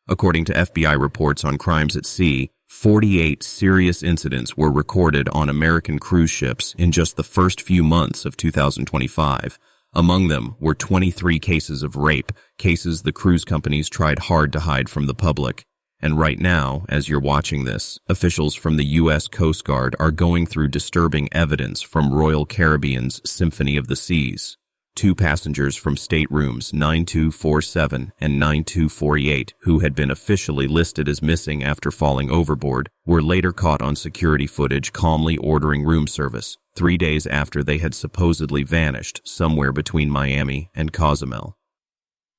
According to FBI reports on crimes at sea, 48 serious incidents were recorded on American cruise ships in just the first few months of 2025. Among them were 23 cases of rape, cases the cruise companies tried hard to hide from the public. And right now, as you're watching this, officials from the U.S. Coast Guard are going through disturbing evidence from Royal Caribbean's Symphony of the Seas. 2 passengers from staterooms 9247 and 9248, who had been officially listed as missing after falling overboard, were later caught on security footage calmly ordering room service, 3 days after they had supposedly vanished somewhere between Miami and Cozumel.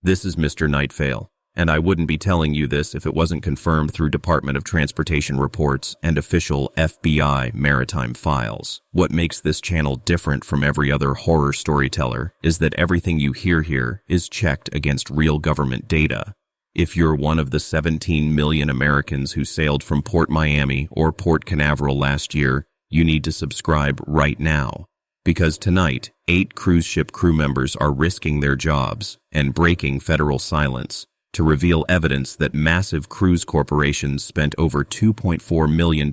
This is Mr. Nightfale, and I wouldn't be telling you this if it wasn't confirmed through Department of Transportation reports and official FBI maritime files. What makes this channel different from every other horror storyteller is that everything you hear here is checked against real government data. If you're one of the 17 million Americans who sailed from Port Miami or Port Canaveral last year, you need to subscribe right now. Because tonight, 8 cruise ship crew members are risking their jobs and breaking federal silence to reveal evidence that massive cruise corporations spent over $2.4 million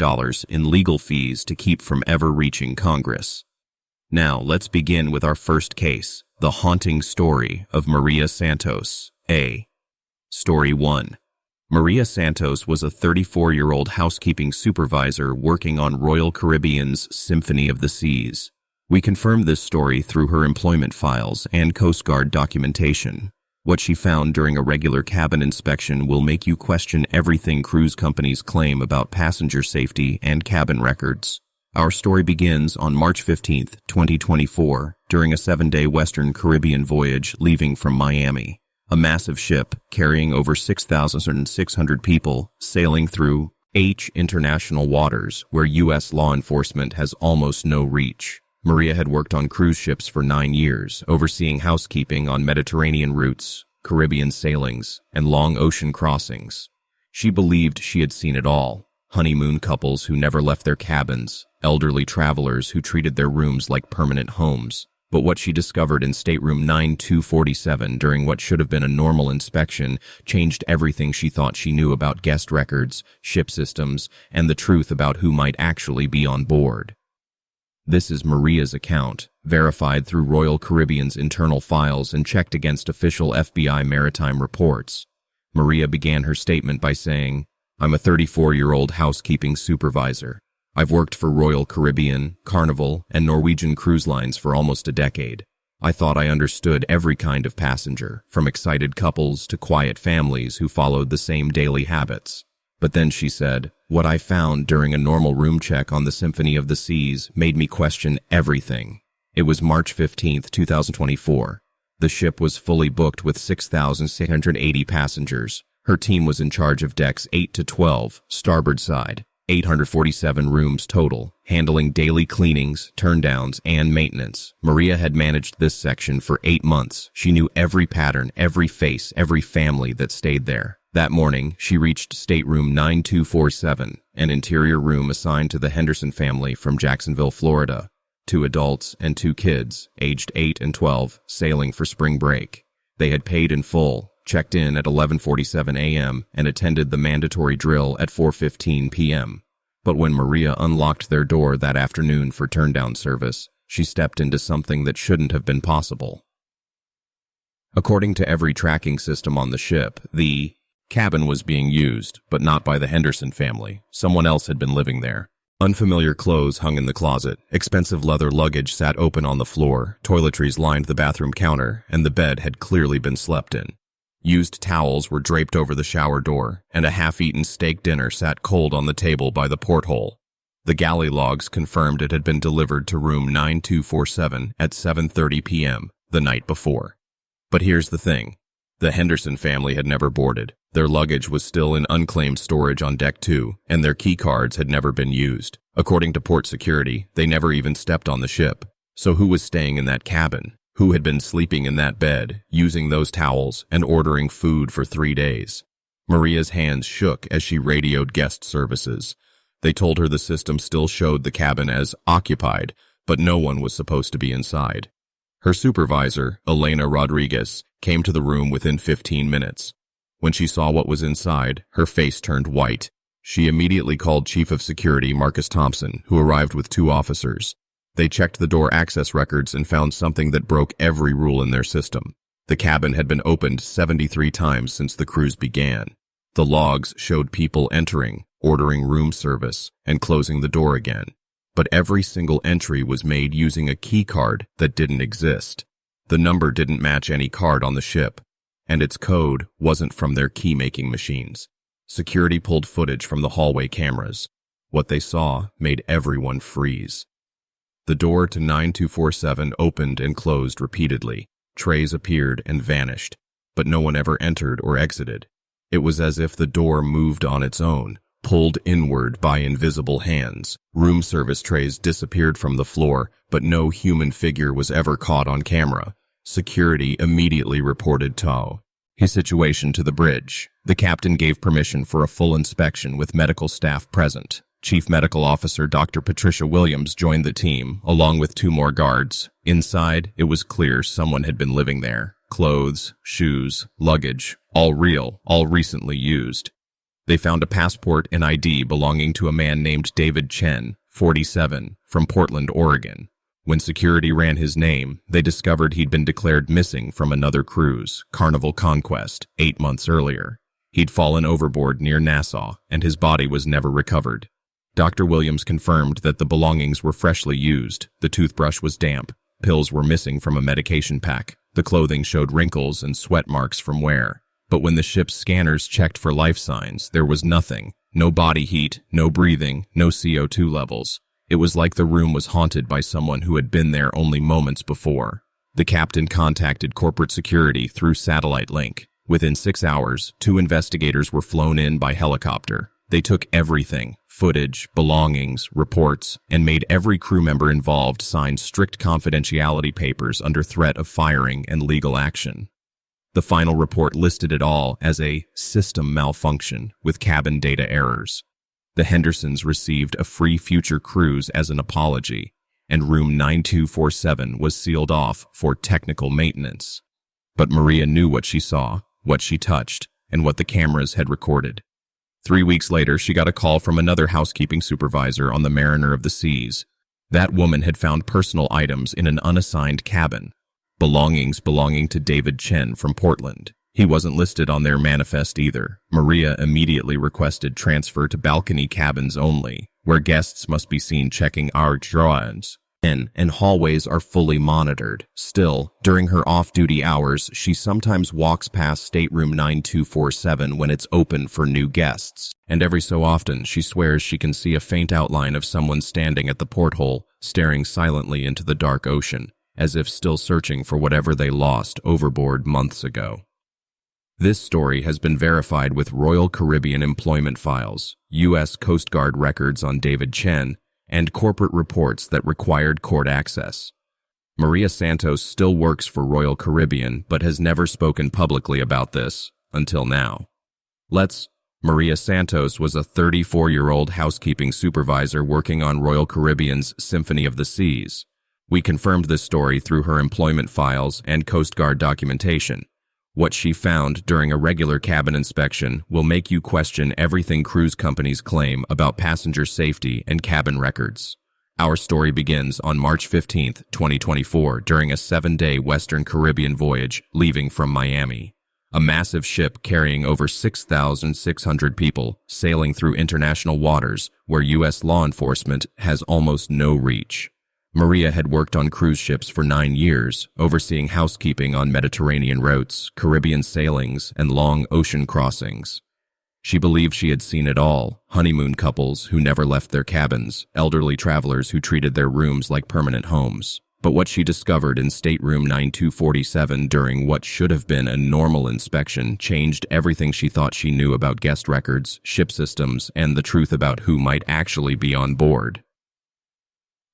in legal fees to keep from ever reaching Congress. Now, let's begin with our first case, the haunting story of Maria Santos. Story 1. Maria Santos was a 34-year-old housekeeping supervisor working on Royal Caribbean's Symphony of the Seas. We confirmed this story through her employment files and Coast Guard documentation. What she found during a regular cabin inspection will make you question everything cruise companies claim about passenger safety and cabin records. Our story begins on March 15, 2024, during a 7-day Western Caribbean voyage leaving from Miami. A massive ship carrying over 6,600 people sailing through international waters where U.S. law enforcement has almost no reach. Maria had worked on cruise ships for 9 years, overseeing housekeeping on Mediterranean routes, Caribbean sailings, and long ocean crossings. She believed she had seen it all: honeymoon couples who never left their cabins, elderly travelers who treated their rooms like permanent homes. But what she discovered in stateroom 9247 during what should have been a normal inspection changed everything she thought she knew about guest records, ship systems, and the truth about who might actually be on board. This is Maria's account, verified through Royal Caribbean's internal files and checked against official FBI maritime reports. Maria began her statement by saying, "I'm a 34-year-old housekeeping supervisor. I've worked for Royal Caribbean, Carnival, and Norwegian cruise lines for almost a decade. I thought I understood every kind of passenger, from excited couples to quiet families who followed the same daily habits." But then she said, "What I found during a normal room check on the Symphony of the Seas made me question everything." It was March 15, 2024. The ship was fully booked with 6,680 passengers. Her team was in charge of decks 8 to 12, starboard side, 847 rooms total, handling daily cleanings, turndowns, and maintenance. Maria had managed this section for 8 months. She knew every pattern, every face, every family that stayed there. That morning, she reached stateroom 9247, an interior room assigned to the Henderson family from Jacksonville, Florida. 2 adults and 2 kids, aged 8 and 12, sailing for spring break. They had paid in full, checked in at 11:47 a.m., and attended the mandatory drill at 4:15 p.m. But when Maria unlocked their door that afternoon for turndown service, she stepped into something that shouldn't have been possible. According to every tracking system on the ship, the cabin was being used, but not by the Henderson family. Someone else had been living there. Unfamiliar clothes hung in the closet, expensive leather luggage sat open on the floor, toiletries lined the bathroom counter, and the bed had clearly been slept in. Used towels were draped over the shower door, and a half-eaten steak dinner sat cold on the table by the porthole. The galley logs confirmed it had been delivered to room 9247 at 7:30 p.m. the night before. But here's the thing. The Henderson family had never boarded. Their luggage was still in unclaimed storage on Deck 2, and their key cards had never been used. According to port security, they never even stepped on the ship. So who was staying in that cabin? Who had been sleeping in that bed, using those towels, and ordering food for 3 days? Maria's hands shook as she radioed guest services. They told her the system still showed the cabin as occupied, but no one was supposed to be inside. Her supervisor, Elena Rodriguez, came to the room within 15 minutes. When she saw what was inside, her face turned white. She immediately called Chief of Security Marcus Thompson, who arrived with 2 officers. They checked the door access records and found something that broke every rule in their system. The cabin had been opened 73 times since the cruise began. The logs showed people entering, ordering room service, and closing the door again. But every single entry was made using a key card that didn't exist. The number didn't match any card on the ship, and its code wasn't from their key-making machines. Security pulled footage from the hallway cameras. What they saw made everyone freeze. The door to 9247 opened and closed repeatedly. Trays appeared and vanished, but no one ever entered or exited. It was as if the door moved on its own, pulled inward by invisible hands. Room service trays disappeared from the floor, but no human figure was ever caught on camera. Security immediately reported tow. His situation to the bridge. The captain gave permission for a full inspection with medical staff present. Chief Medical Officer Dr. Patricia Williams joined the team, along with 2 more guards. Inside, it was clear someone had been living there. Clothes, shoes, luggage, all real, all recently used. They found a passport and ID belonging to a man named David Chen, 47, from Portland, Oregon. When security ran his name, they discovered he'd been declared missing from another cruise, Carnival Conquest, 8 months earlier. He'd fallen overboard near Nassau, and his body was never recovered. Dr. Williams confirmed that the belongings were freshly used. The toothbrush was damp. Pills were missing from a medication pack. The clothing showed wrinkles and sweat marks from wear. But when the ship's scanners checked for life signs, there was nothing. No body heat, no breathing, no CO2 levels. It was like the room was haunted by someone who had been there only moments before. The captain contacted corporate security through satellite link. Within 6 hours, 2 investigators were flown in by helicopter. They took everything, footage, belongings, reports, and made every crew member involved sign strict confidentiality papers under threat of firing and legal action. The final report listed it all as a system malfunction with cabin data errors. The Hendersons received a free future cruise as an apology, and room 9247 was sealed off for technical maintenance. But Maria knew what she saw, what she touched, and what the cameras had recorded. 3 weeks later, she got a call from another housekeeping supervisor on the Mariner of the Seas. That woman had found personal items in an unassigned cabin, belongings belonging to David Chen from Portland. He wasn't listed on their manifest either. Maria immediately requested transfer to balcony cabins only, where guests must be seen checking our drawings. And hallways are fully monitored. Still, during her off-duty hours, she sometimes walks past stateroom 9247 when it's open for new guests. And every so often, she swears she can see a faint outline of someone standing at the porthole, staring silently into the dark ocean, as if still searching for whatever they lost overboard months ago. This story has been verified with Royal Caribbean employment files, U.S. Coast Guard records on David Chen, and corporate reports that required court access. Maria Santos still works for Royal Caribbean but has never spoken publicly about this until now. Maria Santos was a 34-year-old housekeeping supervisor working on Royal Caribbean's Symphony of the Seas. We confirmed this story through her employment files and Coast Guard documentation. What she found during a regular cabin inspection will make you question everything cruise companies claim about passenger safety and cabin records. Our story begins on March 15, 2024, during a 7-day Western Caribbean voyage leaving from Miami. A massive ship carrying over 6,600 people sailing through international waters where U.S. law enforcement has almost no reach. Maria had worked on cruise ships for 9 years, overseeing housekeeping on Mediterranean routes, Caribbean sailings, and long ocean crossings. She believed she had seen it all: honeymoon couples who never left their cabins, elderly travelers who treated their rooms like permanent homes. But what she discovered in stateroom 9247 during what should have been a normal inspection changed everything she thought she knew about guest records, ship systems, and the truth about who might actually be on board.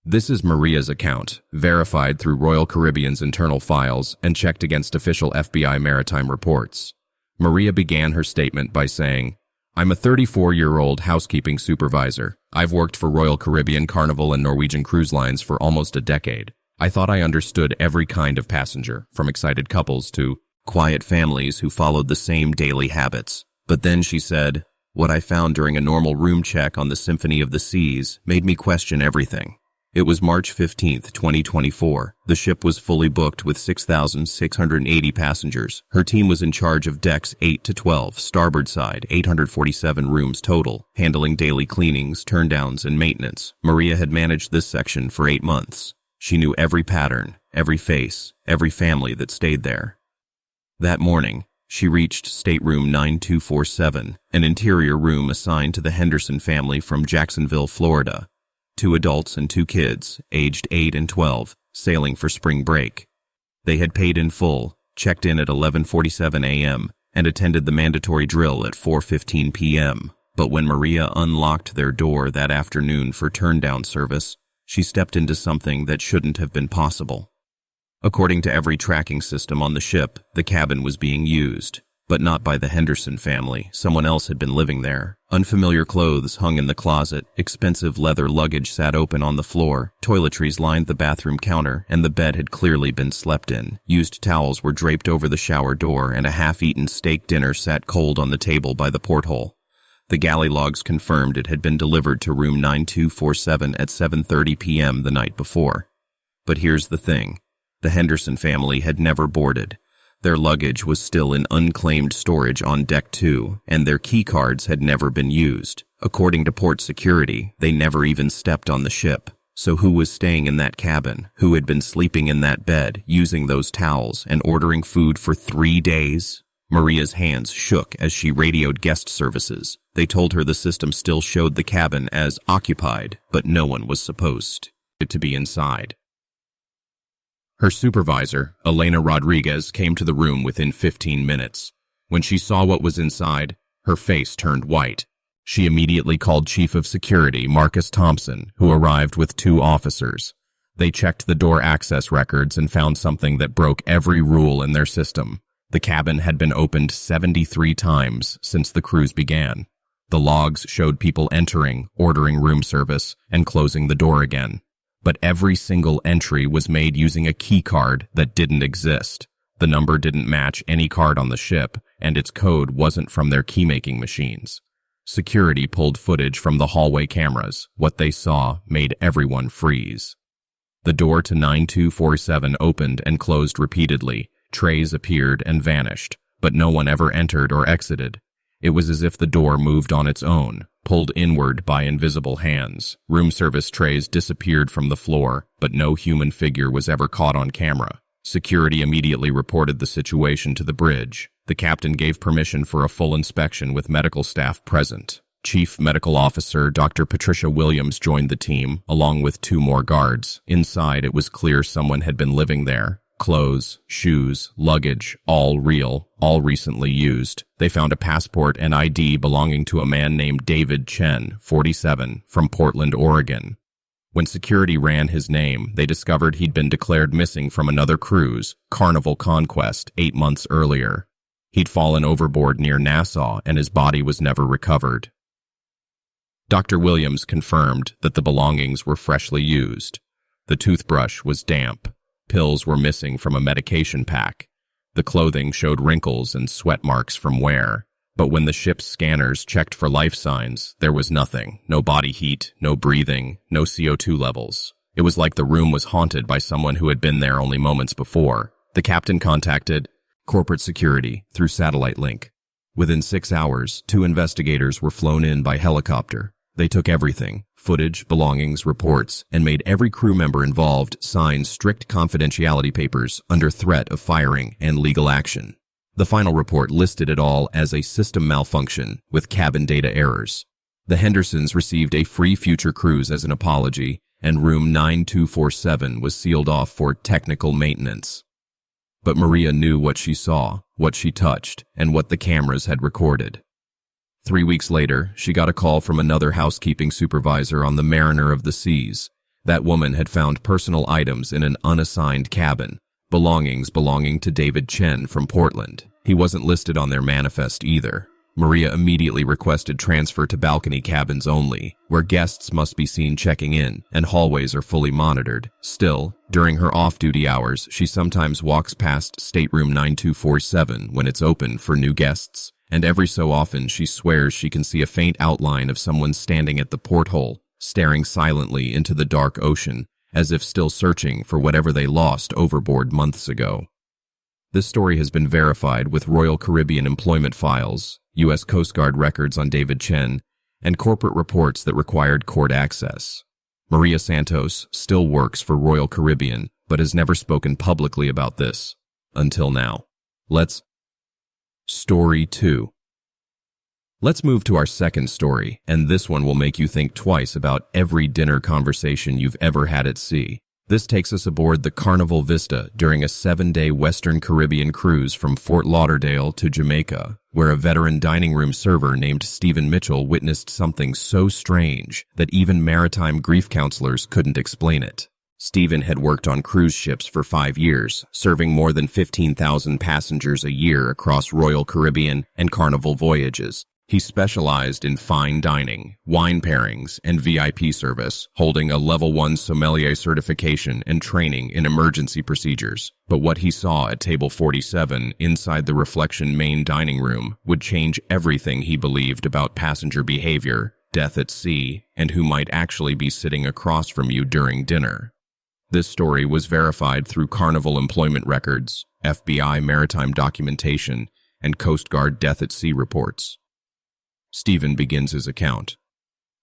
This is Maria's account, verified through Royal Caribbean's internal files and checked against official FBI maritime reports. Maria began her statement by saying, "I'm a 34-year-old housekeeping supervisor. I've worked for Royal Caribbean, Carnival, and Norwegian Cruise Lines for almost a decade. I thought I understood every kind of passenger, from excited couples to quiet families who followed the same daily habits. But then she said, "What I found during a normal room check on the Symphony of the Seas made me question everything." It was March 15th, 2024. The ship was fully booked with 6,680 passengers. Her team was in charge of decks 8 to 12, starboard side, 847 rooms total, handling daily cleanings, turndowns, and maintenance. Maria had managed this section for 8 months. She knew every pattern, every face, every family that stayed there. That morning, she reached stateroom 9247, an interior room assigned to the Henderson family from Jacksonville, Florida. 2 adults and 2 kids, aged 8 and 12, sailing for spring break. They had paid in full, checked in at 11:47 a.m., and attended the mandatory drill at 4:15 p.m. But when Maria unlocked their door that afternoon for turndown service, she stepped into something that shouldn't have been possible. According to every tracking system on the ship, the cabin was being used, but not by the Henderson family. Someone else had been living there. Unfamiliar clothes hung in the closet, expensive leather luggage sat open on the floor, toiletries lined the bathroom counter, and the bed had clearly been slept in. Used towels were draped over the shower door, and a half-eaten steak dinner sat cold on the table by the porthole. The galley logs confirmed it had been delivered to room 9247 at 7:30 p.m. the night before. But here's the thing. The Henderson family had never boarded. Their luggage was still in unclaimed storage on Deck 2, and their key cards had never been used. According to port security, they never even stepped on the ship. So who was staying in that cabin? Who had been sleeping in that bed, using those towels, and ordering food for 3 days? Maria's hands shook as she radioed guest services. They told her the system still showed the cabin as occupied, but no one was supposed to be inside. Her supervisor, Elena Rodriguez, came to the room within 15 minutes. When she saw what was inside, her face turned white. She immediately called Chief of Security, Marcus Thompson, who arrived with 2 officers. They checked the door access records and found something that broke every rule in their system. The cabin had been opened 73 times since the cruise began. The logs showed people entering, ordering room service, and closing the door again. But every single entry was made using a key card that didn't exist. The number didn't match any card on the ship, and its code wasn't from their key-making machines. Security pulled footage from the hallway cameras. What they saw made everyone freeze. The door to 9247 opened and closed repeatedly. Trays appeared and vanished, but no one ever entered or exited. It was as if the door moved on its own, pulled inward by invisible hands. Room service trays disappeared from the floor, but no human figure was ever caught on camera. Security immediately reported the situation to the bridge. The captain gave permission for a full inspection with medical staff present. Chief Medical Officer Dr. Patricia Williams joined the team, along with 2 more guards. Inside, it was clear someone had been living there. Clothes, shoes, luggage, all real, all recently used. They found a passport and ID belonging to a man named David Chen, 47, from Portland, Oregon. When security ran his name, they discovered he'd been declared missing from another cruise, Carnival Conquest, 8 months earlier. He'd fallen overboard near Nassau, and his body was never recovered. Dr. Williams confirmed that the belongings were freshly used. The toothbrush was damp. Pills were missing from a medication pack. The clothing showed wrinkles and sweat marks from wear. But when the ship's scanners checked for life signs, there was nothing. No body heat, no breathing, no CO2 levels. It was like the room was haunted by someone who had been there only moments before. The captain contacted corporate security through satellite link. Within 6 hours, 2 investigators were flown in by helicopter. They took everything, footage, belongings, reports, and made every crew member involved sign strict confidentiality papers under threat of firing and legal action. The final report listed it all as a system malfunction with cabin data errors. The Hendersons received a free future cruise as an apology, and room 9247 was sealed off for technical maintenance. But Maria knew what she saw, what she touched, and what the cameras had recorded. 3 weeks later, she got a call from another housekeeping supervisor on the Mariner of the Seas. That woman had found personal items in an unassigned cabin, belongings belonging to David Chen from Portland. He wasn't listed on their manifest either. Maria immediately requested transfer to balcony cabins only, where guests must be seen checking in and hallways are fully monitored. Still, during her off-duty hours, she sometimes walks past stateroom 9247 when it's open for new guests, and every so often she swears she can see a faint outline of someone standing at the porthole, staring silently into the dark ocean, as if still searching for whatever they lost overboard months ago. This story has been verified with Royal Caribbean employment files, U.S. Coast Guard records on David Chen, and corporate reports that required court access. Maria Santos still works for Royal Caribbean, but has never spoken publicly about this, until now. Story 2. Let's move to our second story, and this one will make you think twice about every dinner conversation you've ever had at sea. This takes us aboard the Carnival Vista during a 7-day Western Caribbean cruise from Fort Lauderdale to Jamaica, where a veteran dining room server named Stephen Mitchell witnessed something so strange that even maritime grief counselors couldn't explain it. Stephen had worked on cruise ships for 5 years, serving more than 15,000 passengers a year across Royal Caribbean and Carnival voyages. He specialized in fine dining, wine pairings, and VIP service, holding a Level 1 sommelier certification and training in emergency procedures. But what he saw at Table 47 inside the Reflection main dining room would change everything he believed about passenger behavior, death at sea, and who might actually be sitting across from you during dinner. This story was verified through Carnival employment records, FBI maritime documentation, and Coast Guard death at sea reports. Stephen begins his account.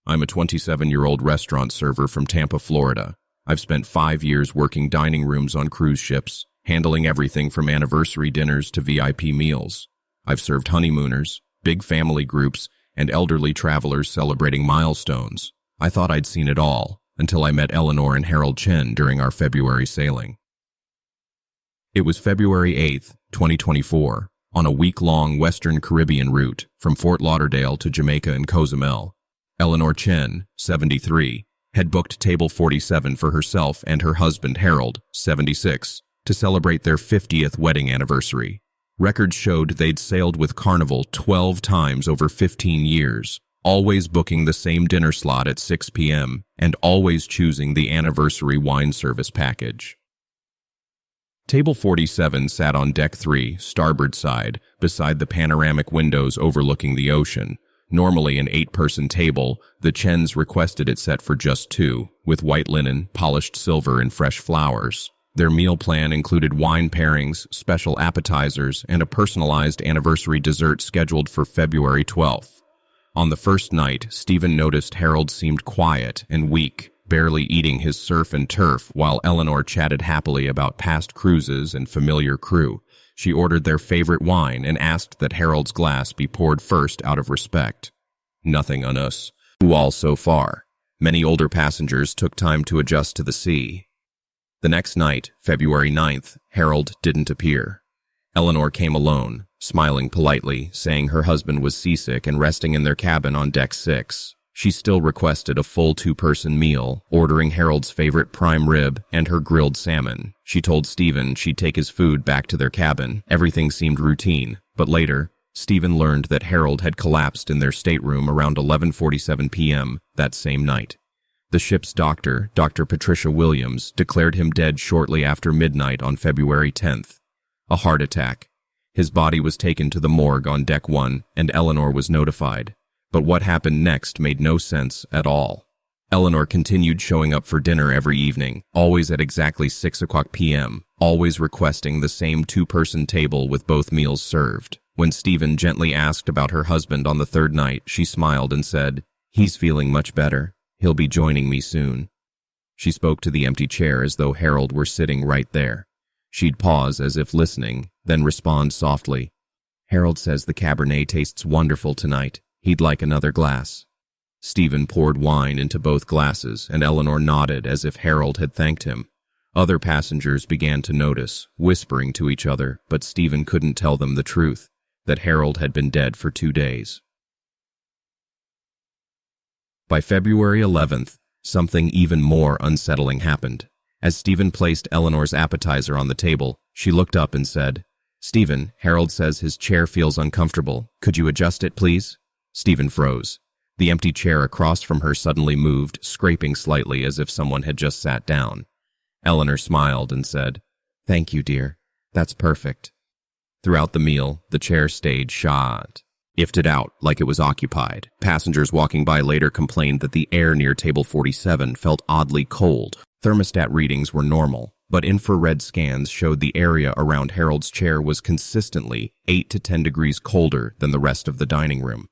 I'm a 27-year-old restaurant server from Tampa, Florida. I've spent 5 years working dining rooms on cruise ships, handling everything from anniversary dinners to VIP meals. I've served honeymooners, big family groups, and elderly travelers celebrating milestones. I thought I'd seen it all, until I met Eleanor and Harold Chen during our February sailing. It was February 8th, 2024. On a week-long Western Caribbean route from Fort Lauderdale to Jamaica and Cozumel. Eleanor Chen, 73, had booked Table 47 for herself and her husband Harold, 76, to celebrate their 50th wedding anniversary. Records showed they'd sailed with Carnival 12 times over 15 years, always booking the same dinner slot at 6 p.m. and always choosing the anniversary wine service package. Table 47 sat on Deck 3, starboard side, beside the panoramic windows overlooking the ocean. Normally an 8-person table, the Chens requested it set for just 2, with white linen, polished silver, and fresh flowers. Their meal plan included wine pairings, special appetizers, and a personalized anniversary dessert scheduled for February 12th. On the first night, Stephen noticed Harold seemed quiet and weak, barely eating his surf and turf, while Eleanor chatted happily about past cruises and familiar crew. She ordered their favorite wine and asked that Harold's glass be poured first out of respect. Nothing on us. All so far. Many older passengers took time to adjust to the sea. The next night, February 9th, Harold didn't appear. Eleanor came alone, smiling politely, saying her husband was seasick and resting in their cabin on Deck 6. She still requested a full 2-person meal, ordering Harold's favorite prime rib and her grilled salmon. She told Stephen she'd take his food back to their cabin. Everything seemed routine, but later, Stephen learned that Harold had collapsed in their stateroom around 11:47 p.m. that same night. The ship's doctor, Dr. Patricia Williams, declared him dead shortly after midnight on February 10th. A heart attack. His body was taken to the morgue on Deck 1, and Eleanor was notified. But what happened next made no sense at all. Eleanor continued showing up for dinner every evening, always at exactly 6 o'clock p.m., always requesting the same 2-person table with both meals served. When Stephen gently asked about her husband on the third night, she smiled and said, "He's feeling much better. He'll be joining me soon." She spoke to the empty chair as though Harold were sitting right there. She'd pause as if listening, then respond softly. "Harold says the Cabernet tastes wonderful tonight. He'd like another glass." Stephen poured wine into both glasses, and Eleanor nodded as if Harold had thanked him. Other passengers began to notice, whispering to each other, but Stephen couldn't tell them the truth, that Harold had been dead for 2 days. By February 11th, something even more unsettling happened. As Stephen placed Eleanor's appetizer on the table, she looked up and said, "Stephen, Harold says his chair feels uncomfortable. Could you adjust it, please?" Stephen froze. The empty chair across from her suddenly moved, scraping slightly as if someone had just sat down. Eleanor smiled and said, "Thank you, dear. That's perfect." Throughout the meal, the chair stayed shut. Ifted out, like it was occupied. Passengers walking by later complained that the air near table 47 felt oddly cold. Thermostat readings were normal, but infrared scans showed the area around Harold's chair was consistently 8 to 10 degrees colder than the rest of the dining room.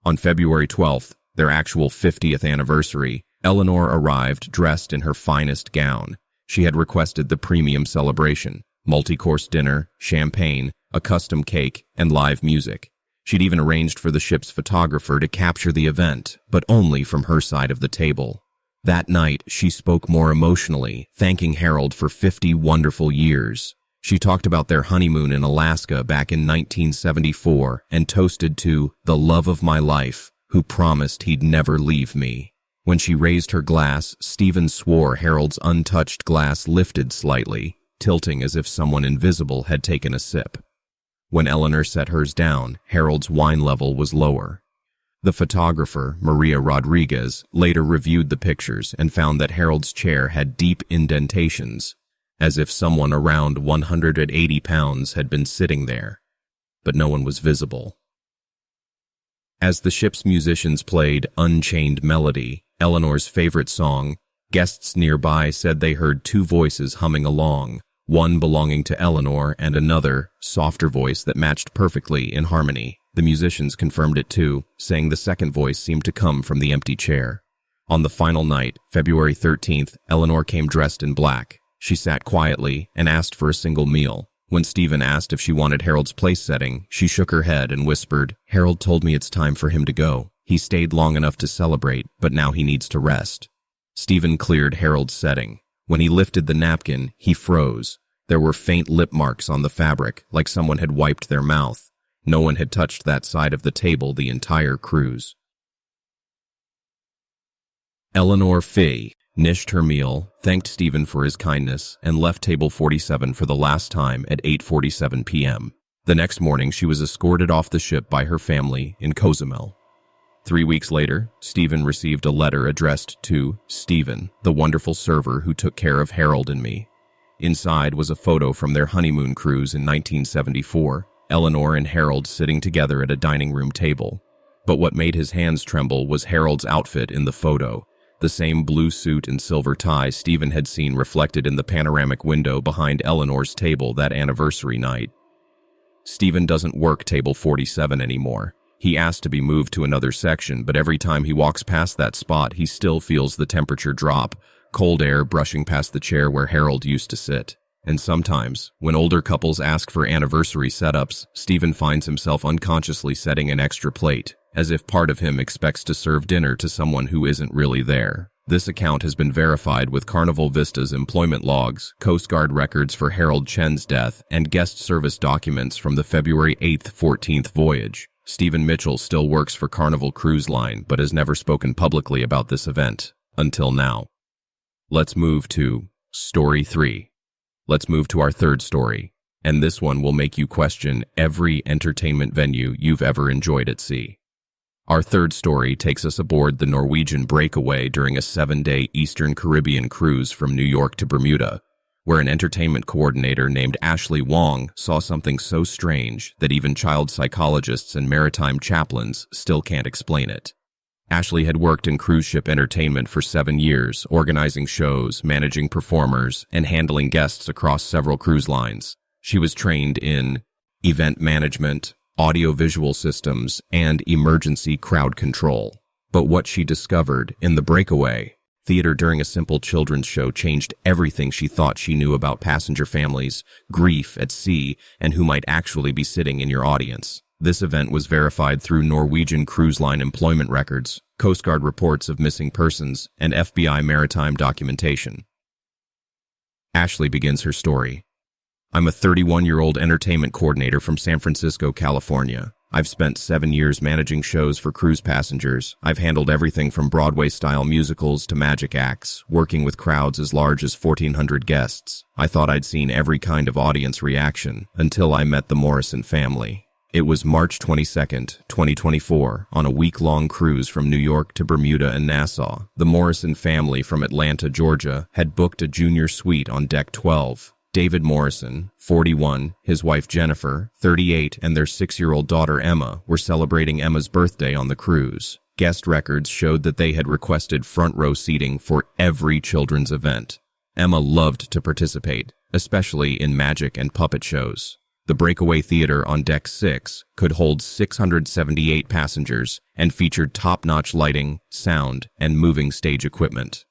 On February 12th, their actual 50th anniversary, Eleanor arrived dressed in her finest gown. She had requested the premium celebration, multi-course dinner, champagne, a custom cake, and live music. She'd even arranged for the ship's photographer to capture the event, but only from her side of the table. That night, she spoke more emotionally, thanking Harold for 50 wonderful years. She talked about their honeymoon in Alaska back in 1974 and toasted to the love of my life, who promised he'd never leave me. When she raised her glass, Stephen swore Harold's untouched glass lifted slightly, tilting as if someone invisible had taken a sip. When Eleanor set hers down, Harold's wine level was lower. The photographer, Maria Rodriguez, later reviewed the pictures and found that Harold's chair had deep indentations, as if someone around 180 pounds had been sitting there, but no one was visible. As the ship's musicians played Unchained Melody, Eleanor's favorite song, guests nearby said they heard two voices humming along, one belonging to Eleanor and another, softer voice that matched perfectly in harmony. The musicians confirmed it too, saying the second voice seemed to come from the empty chair. On the final night, February 13th, Eleanor came dressed in black. She sat quietly and asked for a single meal. When Stephen asked if she wanted Harold's place setting, she shook her head and whispered, "Harold told me it's time for him to go. He stayed long enough to celebrate, but now he needs to rest." Stephen cleared Harold's setting. When he lifted the napkin, he froze. There were faint lip marks on the fabric, like someone had wiped their mouth. No one had touched that side of the table the entire cruise. Eleanor Fee nished her meal, thanked Stephen for his kindness, and left table 47 for the last time at 8:47 p.m. The next morning, she was escorted off the ship by her family in Cozumel. 3 weeks later, Stephen received a letter addressed to Stephen, the wonderful server who took care of Harold and me. Inside was a photo from their honeymoon cruise in 1974, Eleanor and Harold sitting together at a dining room table. But what made his hands tremble was Harold's outfit in the photo, the same blue suit and silver tie Stephen had seen reflected in the panoramic window behind Eleanor's table that anniversary night. Stephen doesn't work table 47 anymore. He asked to be moved to another section, but every time he walks past that spot, he still feels the temperature drop, cold air brushing past the chair where Harold used to sit. And sometimes, when older couples ask for anniversary setups, Stephen finds himself unconsciously setting an extra plate, as if part of him expects to serve dinner to someone who isn't really there. This account has been verified with Carnival Vista's employment logs, Coast Guard records for Harold Chen's death, and guest service documents from the February 8th-14th voyage. Stephen Mitchell still works for Carnival Cruise Line, but has never spoken publicly about this event, until now. Let's move to Story 3. Let's move to our third story, and this one will make you question every entertainment venue you've ever enjoyed at sea. Our third story takes us aboard the Norwegian Breakaway during a 7-day Eastern Caribbean cruise from New York to Bermuda, where an entertainment coordinator named Ashley Wong saw something so strange that even child psychologists and maritime chaplains still can't explain it. Ashley had worked in cruise ship entertainment for 7 years, organizing shows, managing performers, and handling guests across several cruise lines. She was trained in event management, audio-visual systems, and emergency crowd control. But what she discovered in the Breakaway theater during a simple children's show changed everything she thought she knew about passenger families, grief at sea, and who might actually be sitting in your audience. This event was verified through Norwegian Cruise Line employment records, Coast Guard reports of missing persons, and FBI maritime documentation. Ashley begins her story. "I'm a 31-year-old entertainment coordinator from San Francisco, California. I've spent 7 years managing shows for cruise passengers. I've handled everything from Broadway-style musicals to magic acts, working with crowds as large as 1,400 guests. I thought I'd seen every kind of audience reaction until I met the Morrison family. It was March 22nd, 2024, on a week-long cruise from New York to Bermuda and Nassau. The Morrison family from Atlanta, Georgia, had booked a junior suite on Deck 12. David Morrison, 41, his wife Jennifer, 38, and their 6-year-old daughter Emma were celebrating Emma's birthday on the cruise. Guest records showed that they had requested front-row seating for every children's event. Emma loved to participate, especially in magic and puppet shows. The breakaway theater on Deck 6 could hold 678 passengers and featured top-notch lighting, sound, and moving stage equipment.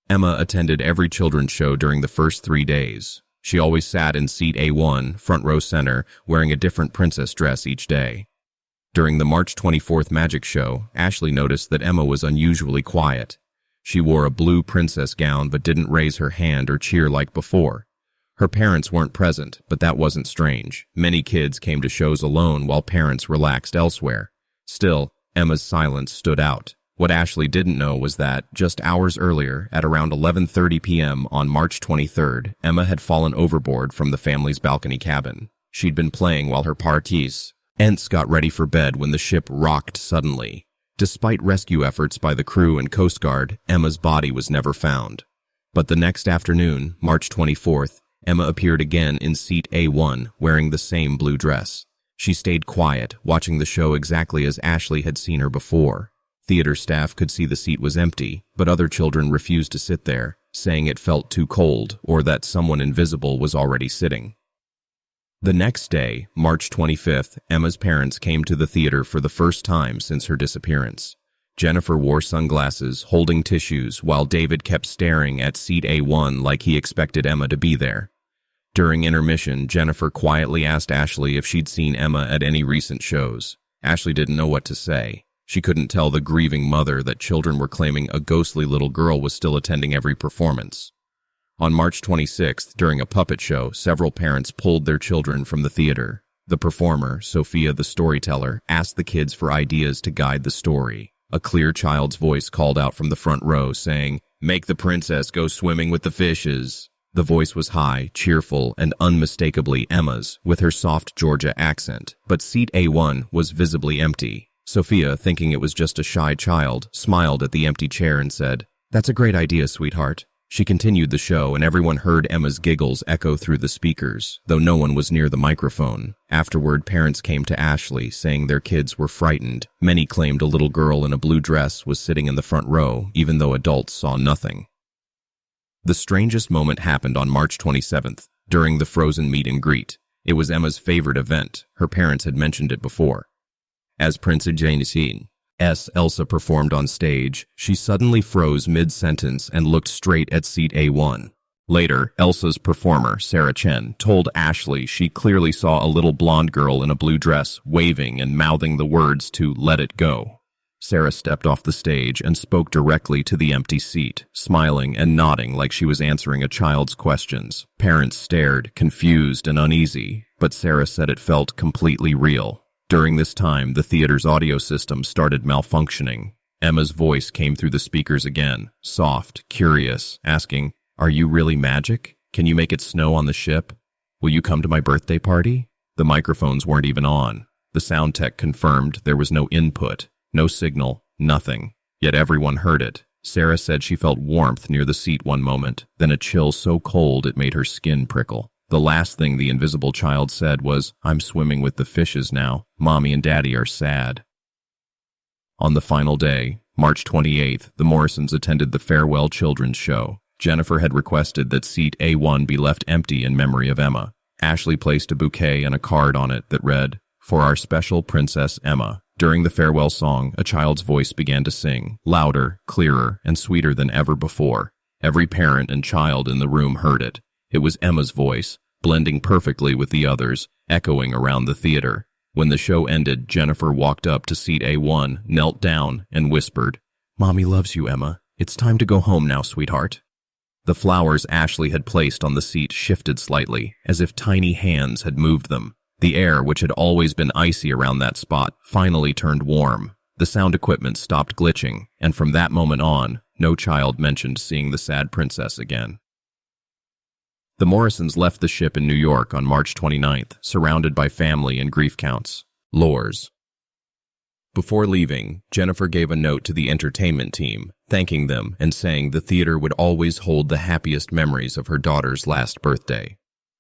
Emma attended every children's show during the first 3 days. She always sat in seat A1, front row center, wearing a different princess dress each day. During the March 24th magic show, Ashley noticed that Emma was unusually quiet. She wore a blue princess gown but didn't raise her hand or cheer like before. Her parents weren't present, but that wasn't strange. Many kids came to shows alone while parents relaxed elsewhere. Still, Emma's silence stood out. What Ashley didn't know was that, just hours earlier, at around 11:30 p.m. on March 23rd, Emma had fallen overboard from the family's balcony cabin. She'd been playing while her parties Ents got ready for bed when the ship rocked suddenly. Despite rescue efforts by the crew and Coast Guard, Emma's body was never found. But the next afternoon, March 24th, Emma appeared again in seat A1, wearing the same blue dress. She stayed quiet, watching the show exactly as Ashley had seen her before. Theater staff could see the seat was empty, but other children refused to sit there, saying it felt too cold or that someone invisible was already sitting. The next day, March 25th, Emma's parents came to the theater for the first time since her disappearance. Jennifer wore sunglasses, holding tissues, while David kept staring at seat A1 like he expected Emma to be there. During intermission, Jennifer quietly asked Ashley if she'd seen Emma at any recent shows. Ashley didn't know what to say. She couldn't tell the grieving mother that children were claiming a ghostly little girl was still attending every performance. On March 26th, during a puppet show, several parents pulled their children from the theater. The performer, Sophia the storyteller, asked the kids for ideas to guide the story. A clear child's voice called out from the front row, saying, "Make the princess go swimming with the fishes." The voice was high, cheerful, and unmistakably Emma's, with her soft Georgia accent, but seat A1 was visibly empty. Sophia, thinking it was just a shy child, smiled at the empty chair and said, "That's a great idea, sweetheart." She continued the show, and everyone heard Emma's giggles echo through the speakers, though no one was near the microphone. Afterward, parents came to Ashley, saying their kids were frightened. Many claimed a little girl in a blue dress was sitting in the front row, even though adults saw nothing. The strangest moment happened on March 27th, during the Frozen meet and greet. It was Emma's favorite event. Her parents had mentioned it before. As Princess Jane Elsa performed on stage, she suddenly froze mid-sentence and looked straight at seat A1. Later, Elsa's performer, Sarah Chen, told Ashley she clearly saw a little blonde girl in a blue dress waving and mouthing the words to "Let It Go." Sarah stepped off the stage and spoke directly to the empty seat, smiling and nodding like she was answering a child's questions. Parents stared, confused and uneasy, but Sarah said it felt completely real. During this time, the theater's audio system started malfunctioning. Emma's voice came through the speakers again, soft, curious, asking, "Are you really magic? Can you make it snow on the ship? Will you come to my birthday party?" The microphones weren't even on. The sound tech confirmed there was no input, no signal, nothing. Yet everyone heard it. Sarah said she felt warmth near the seat one moment, then a chill so cold it made her skin prickle. The last thing the invisible child said was, "I'm swimming with the fishes now. Mommy and Daddy are sad." On the final day, March 28th, the Morrisons attended the farewell children's show. Jennifer had requested that seat A1 be left empty in memory of Emma. Ashley placed a bouquet and a card on it that read, "For our special Princess Emma." During the farewell song, a child's voice began to sing, louder, clearer, and sweeter than ever before. Every parent and child in the room heard it. It was Emma's voice, blending perfectly with the others, echoing around the theater. When the show ended, Jennifer walked up to seat A1, knelt down, and whispered, "Mommy loves you, Emma. It's time to go home now, sweetheart." The flowers Ashley had placed on the seat shifted slightly, as if tiny hands had moved them. The air, which had always been icy around that spot, finally turned warm. The sound equipment stopped glitching, and from that moment on, no child mentioned seeing the sad princess again. The Morrisons left the ship in New York on March 29th, surrounded by family and grief counts. Lores. Before leaving, Jennifer gave a note to the entertainment team, thanking them and saying the theater would always hold the happiest memories of her daughter's last birthday.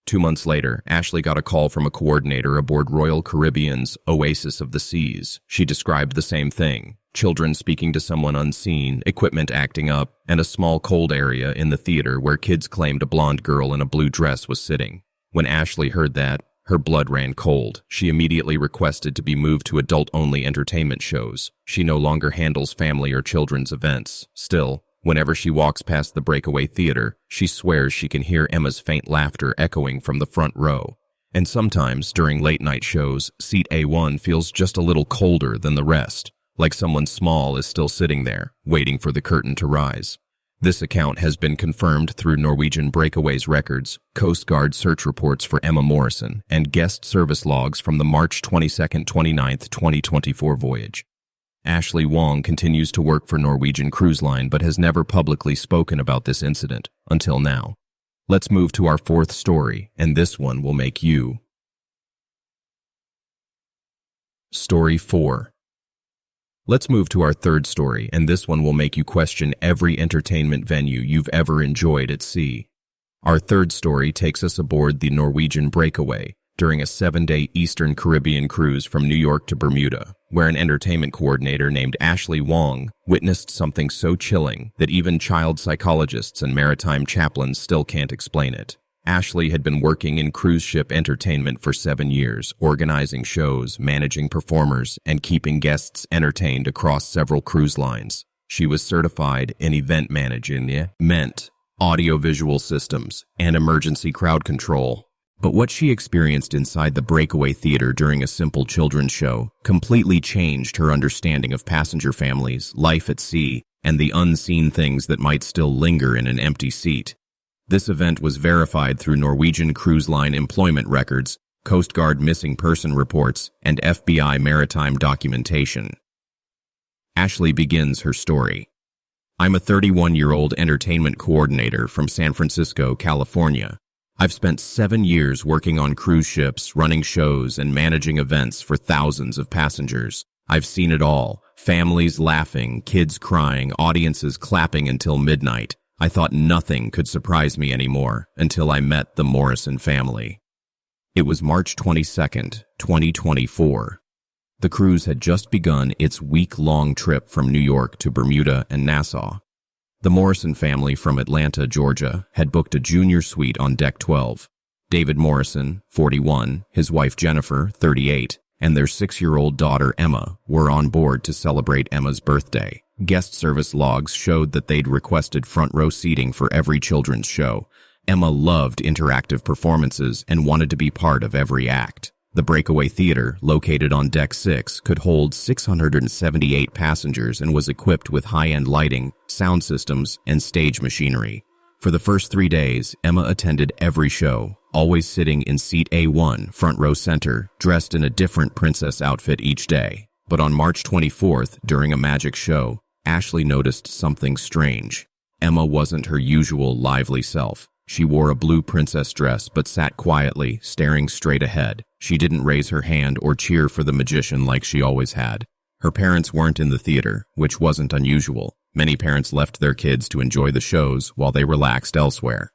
2 months later, Ashley got a call from a coordinator aboard Royal Caribbean's Oasis of the Seas. She described the same thing: children speaking to someone unseen, equipment acting up, and a small cold area in the theater where kids claimed a blonde girl in a blue dress was sitting. When Ashley heard that, her blood ran cold. She immediately requested to be moved to adult-only entertainment shows. She no longer handles family or children's events. Still, whenever she walks past the breakaway theater, she swears she can hear Emma's faint laughter echoing from the front row. And sometimes, during late-night shows, seat A1 feels just a little colder than the rest, like someone small is still sitting there, waiting for the curtain to rise. This account has been confirmed through Norwegian Breakaways records, Coast Guard search reports for Emma Morrison, and guest service logs from the March 22-29, 2024 voyage. Ashley Wong continues to work for Norwegian Cruise Line but has never publicly spoken about this incident, until now. Let's move to our fourth story, and this one will make you. Story 4. Let's move to our third story, and this one will make you question every entertainment venue you've ever enjoyed at sea. Our third story takes us aboard the Norwegian Breakaway during a 7-day Eastern Caribbean cruise from New York to Bermuda, where an entertainment coordinator named Ashley Wong witnessed something so chilling that even child psychologists and maritime chaplains still can't explain it. Ashley had been working in cruise ship entertainment for 7 years, organizing shows, managing performers, and keeping guests entertained across several cruise lines. She was certified in event managing, audiovisual systems, and emergency crowd control. But what she experienced inside the breakaway theater during a simple children's show completely changed her understanding of passenger families, life at sea, and the unseen things that might still linger in an empty seat. This event was verified through Norwegian Cruise Line employment records, Coast Guard missing person reports, and FBI maritime documentation. Ashley begins her story. I'm a 31-year-old entertainment coordinator from San Francisco, California. I've spent 7 years working on cruise ships, running shows, and managing events for thousands of passengers. I've seen it all: families laughing, kids crying, audiences clapping until midnight. I thought nothing could surprise me anymore until I met the Morrison family. It was March 22nd, 2024. The cruise had just begun its week-long trip from New York to Bermuda and Nassau. The Morrison family from Atlanta, Georgia, had booked a junior suite on Deck 12. David Morrison, 41, his wife Jennifer, 38, and their 6-year-old daughter Emma were on board to celebrate Emma's birthday. Guest service logs showed that they'd requested front row seating for every children's show. Emma loved interactive performances and wanted to be part of every act. The breakaway theater, located on Deck 6, could hold 678 passengers and was equipped with high-end lighting, sound systems, and stage machinery. For the first 3 days, Emma attended every show, always sitting in seat A1, front row center, dressed in a different princess outfit each day. But on March 24th, during a magic show, Ashley noticed something strange. Emma wasn't her usual lively self. She wore a blue princess dress but sat quietly, staring straight ahead. She didn't raise her hand or cheer for the magician like she always had. Her parents weren't in the theater, which wasn't unusual. Many parents left their kids to enjoy the shows while they relaxed elsewhere.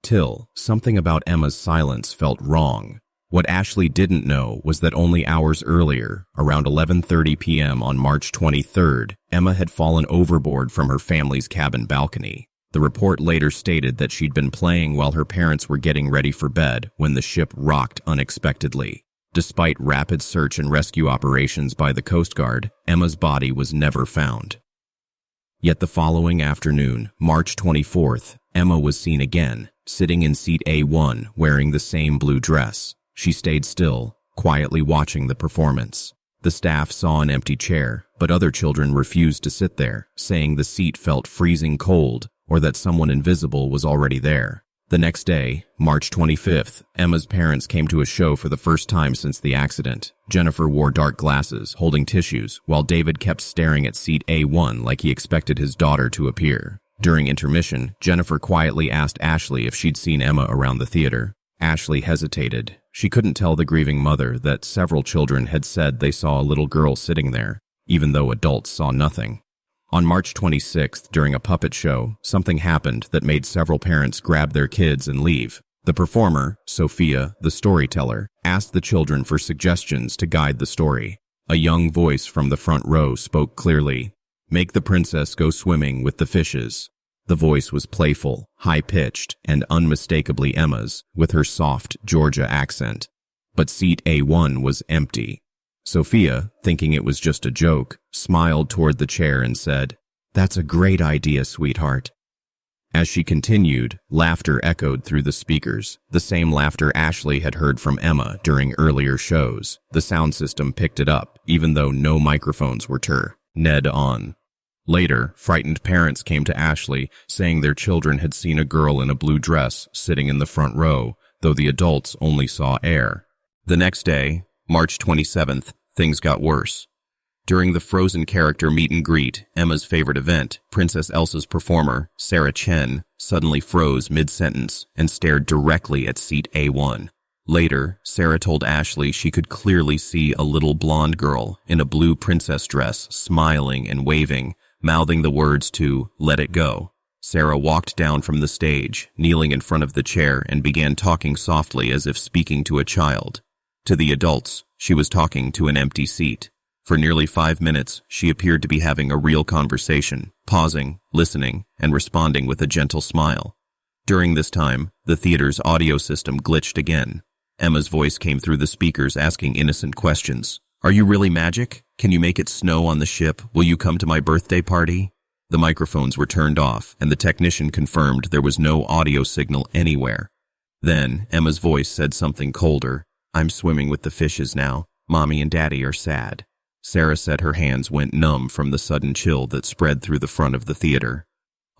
Till something about Emma's silence felt wrong. What Ashley didn't know was that only hours earlier, around 11:30 p.m. on March 23rd, Emma had fallen overboard from her family's cabin balcony. The report later stated that she'd been playing while her parents were getting ready for bed when the ship rocked unexpectedly. Despite rapid search and rescue operations by the Coast Guard, Emma's body was never found. Yet the following afternoon, March 24th, Emma was seen again, sitting in seat A1 wearing the same blue dress. She stayed still, quietly watching the performance. The staff saw an empty chair, but other children refused to sit there, saying the seat felt freezing cold or that someone invisible was already there. The next day, March 25th, Emma's parents came to a show for the first time since the accident. Jennifer wore dark glasses, holding tissues, while David kept staring at seat A1 like he expected his daughter to appear. During intermission, Jennifer quietly asked Ashley if she'd seen Emma around the theater. Ashley hesitated. She couldn't tell the grieving mother that several children had said they saw a little girl sitting there, even though adults saw nothing. On March 26th, during a puppet show, something happened that made several parents grab their kids and leave. The performer, Sophia, the storyteller, asked the children for suggestions to guide the story. A young voice from the front row spoke clearly. "Make the princess go swimming with the fishes." The voice was playful, high-pitched, and unmistakably Emma's, with her soft Georgia accent. But seat A1 was empty. Sophia, thinking it was just a joke, smiled toward the chair and said, "That's a great idea, sweetheart." As she continued, laughter echoed through the speakers, the same laughter Ashley had heard from Emma during earlier shows. The sound system picked it up, even though no microphones were turned on. Later, frightened parents came to Ashley, saying their children had seen a girl in a blue dress sitting in the front row, though the adults only saw air. The next day, March 27th, things got worse. During the Frozen character meet and greet, Emma's favorite event, Princess Elsa's performer, Sarah Chen, suddenly froze mid-sentence and stared directly at seat A1. Later, Sarah told Ashley she could clearly see a little blonde girl in a blue princess dress smiling and waving, mouthing the words to "Let It Go." Sarah walked down from the stage, kneeling in front of the chair, and began talking softly as if speaking to a child. To the adults, she was talking to an empty seat. For nearly 5 minutes, she appeared to be having a real conversation, pausing, listening, and responding with a gentle smile. During this time, the theater's audio system glitched again. Emma's voice came through the speakers asking innocent questions. "Are you really magic? Can you make it snow on the ship? Will you come to my birthday party?" The microphones were turned off, and the technician confirmed there was no audio signal anywhere. Then, Emma's voice said something colder. "I'm swimming with the fishes now. Mommy and Daddy are sad." Sarah said her hands went numb from the sudden chill that spread through the front of the theater.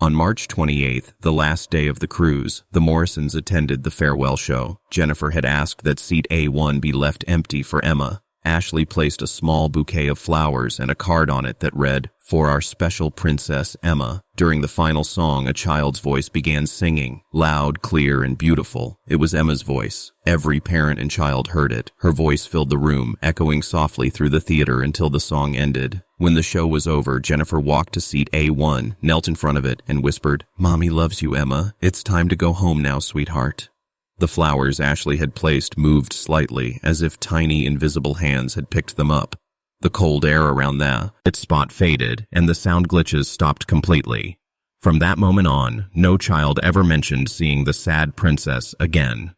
On March 28th, the last day of the cruise, the Morrisons attended the farewell show. Jennifer had asked that seat A1 be left empty for Emma. Ashley placed a small bouquet of flowers and a card on it that read, "For our special princess, Emma." During the final song, a child's voice began singing, loud, clear, and beautiful. It was Emma's voice. Every parent and child heard it. Her voice filled the room, echoing softly through the theater until the song ended. When the show was over, Jennifer walked to seat A1, knelt in front of it, and whispered, "Mommy loves you, Emma. It's time to go home now, sweetheart." The flowers Ashley had placed moved slightly, as if tiny, invisible hands had picked them up. The cold air around that spot faded, and the sound glitches stopped completely. From that moment on, no child ever mentioned seeing the sad princess again.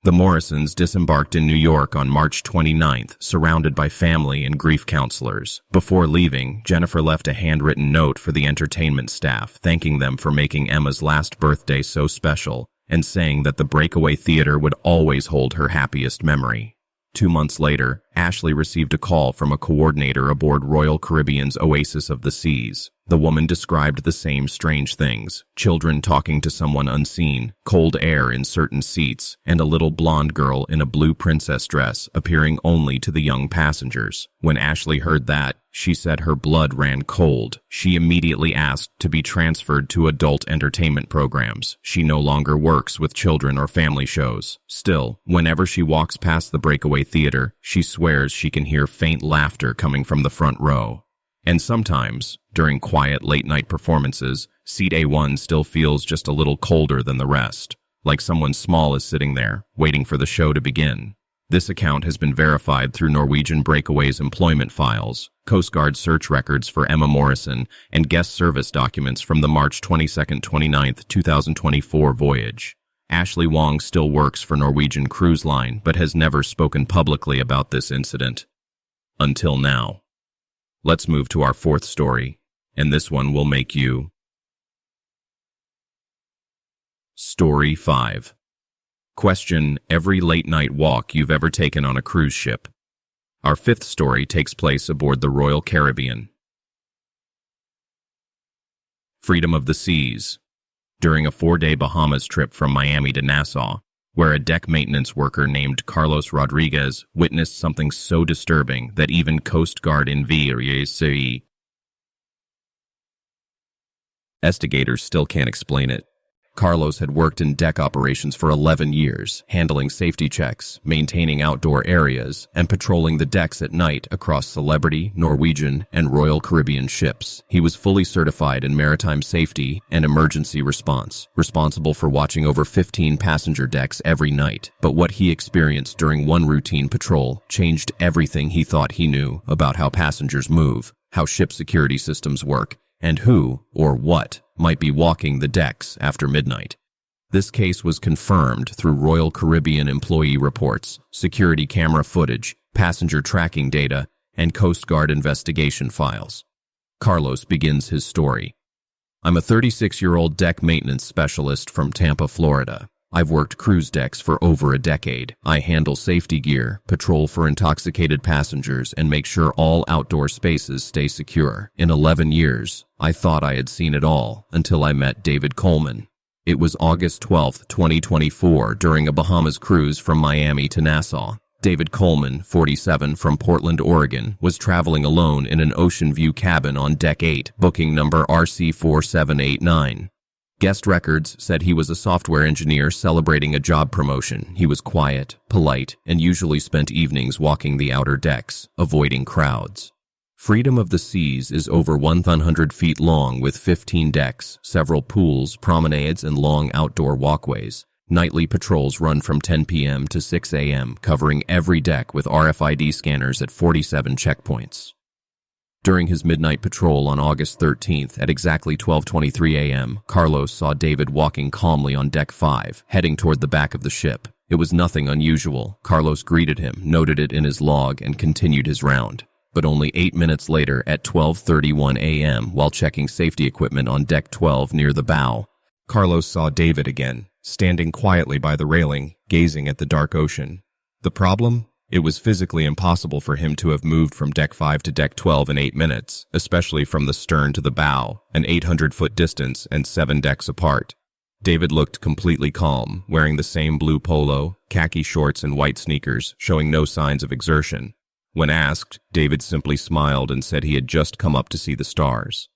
The Morrisons disembarked in New York on March 29th, surrounded by family and grief counselors. Before leaving, Jennifer left a handwritten note for the entertainment staff, thanking them for making Emma's last birthday so special, and saying that the breakaway theater would always hold her happiest memory. 2 months later, Ashley received a call from a coordinator aboard Royal Caribbean's Oasis of the Seas. The woman described the same strange things: children talking to someone unseen, cold air in certain seats, and a little blonde girl in a blue princess dress appearing only to the young passengers. When Ashley heard that, she said her blood ran cold. She immediately asked to be transferred to adult entertainment programs. She no longer works with children or family shows. Still, whenever she walks past the breakaway theater, she swears she can hear faint laughter coming from the front row. And sometimes, during quiet late-night performances, seat A1 still feels just a little colder than the rest, like someone small is sitting there, waiting for the show to begin. This account has been verified through Norwegian Breakaway's employment files, Coast Guard search records for Emma Morrison, and guest service documents from the March 22-29, 2024 voyage. Ashley Wong still works for Norwegian Cruise Line, but has never spoken publicly about this incident. Until now. Let's move to our fourth story, and this one will make you... Story 5. Question every late-night walk you've ever taken on a cruise ship. Our fifth story takes place aboard the Royal Caribbean. Freedom of the Seas. during a 4-day Bahamas trip from Miami to Nassau, where a deck maintenance worker named Carlos Rodriguez witnessed something so disturbing that even Coast Guard investigators still can't explain it. Carlos had worked in deck operations for 11 years, handling safety checks, maintaining outdoor areas, and patrolling the decks at night across Celebrity, Norwegian, and Royal Caribbean ships. He was fully certified in maritime safety and emergency response, responsible for watching over 15 passenger decks every night. But what he experienced during one routine patrol changed everything he thought he knew about how passengers move, how ship security systems work, and who, or what, might be walking the decks after midnight. This case was confirmed through Royal Caribbean employee reports, security camera footage, passenger tracking data, and Coast Guard investigation files. Carlos begins his story. I'm a 36-year-old deck maintenance specialist from Tampa, Florida. I've worked cruise decks for over a decade. I handle safety gear, patrol for intoxicated passengers, and make sure all outdoor spaces stay secure. In 11 years, I thought I had seen it all until I met David Coleman. It was August 12, 2024, during a Bahamas cruise from Miami to Nassau. David Coleman, 47, from Portland, Oregon, was traveling alone in an ocean view cabin on Deck 8, booking number RC4789. Guest records said he was a software engineer celebrating a job promotion. He was quiet, polite, and usually spent evenings walking the outer decks, avoiding crowds. Freedom of the Seas is over 100 feet long with 15 decks, several pools, promenades, and long outdoor walkways. Nightly patrols run from 10 p.m. to 6 a.m., covering every deck with RFID scanners at 47 checkpoints. During his midnight patrol on August 13th at exactly 12:23 a.m., Carlos saw David walking calmly on Deck 5, heading toward the back of the ship. It was nothing unusual. Carlos greeted him, noted it in his log, and continued his round. But only 8 minutes later, at 12:31 a.m., while checking safety equipment on Deck 12 near the bow, Carlos saw David again, standing quietly by the railing, gazing at the dark ocean. The problem? It was physically impossible for him to have moved from Deck 5 to Deck 12 in 8 minutes, especially from the stern to the bow, an 800-foot distance and 7 decks apart. David looked completely calm, wearing the same blue polo, khaki shorts, and white sneakers, showing no signs of exertion. When asked, David simply smiled and said he had just come up to see the stars.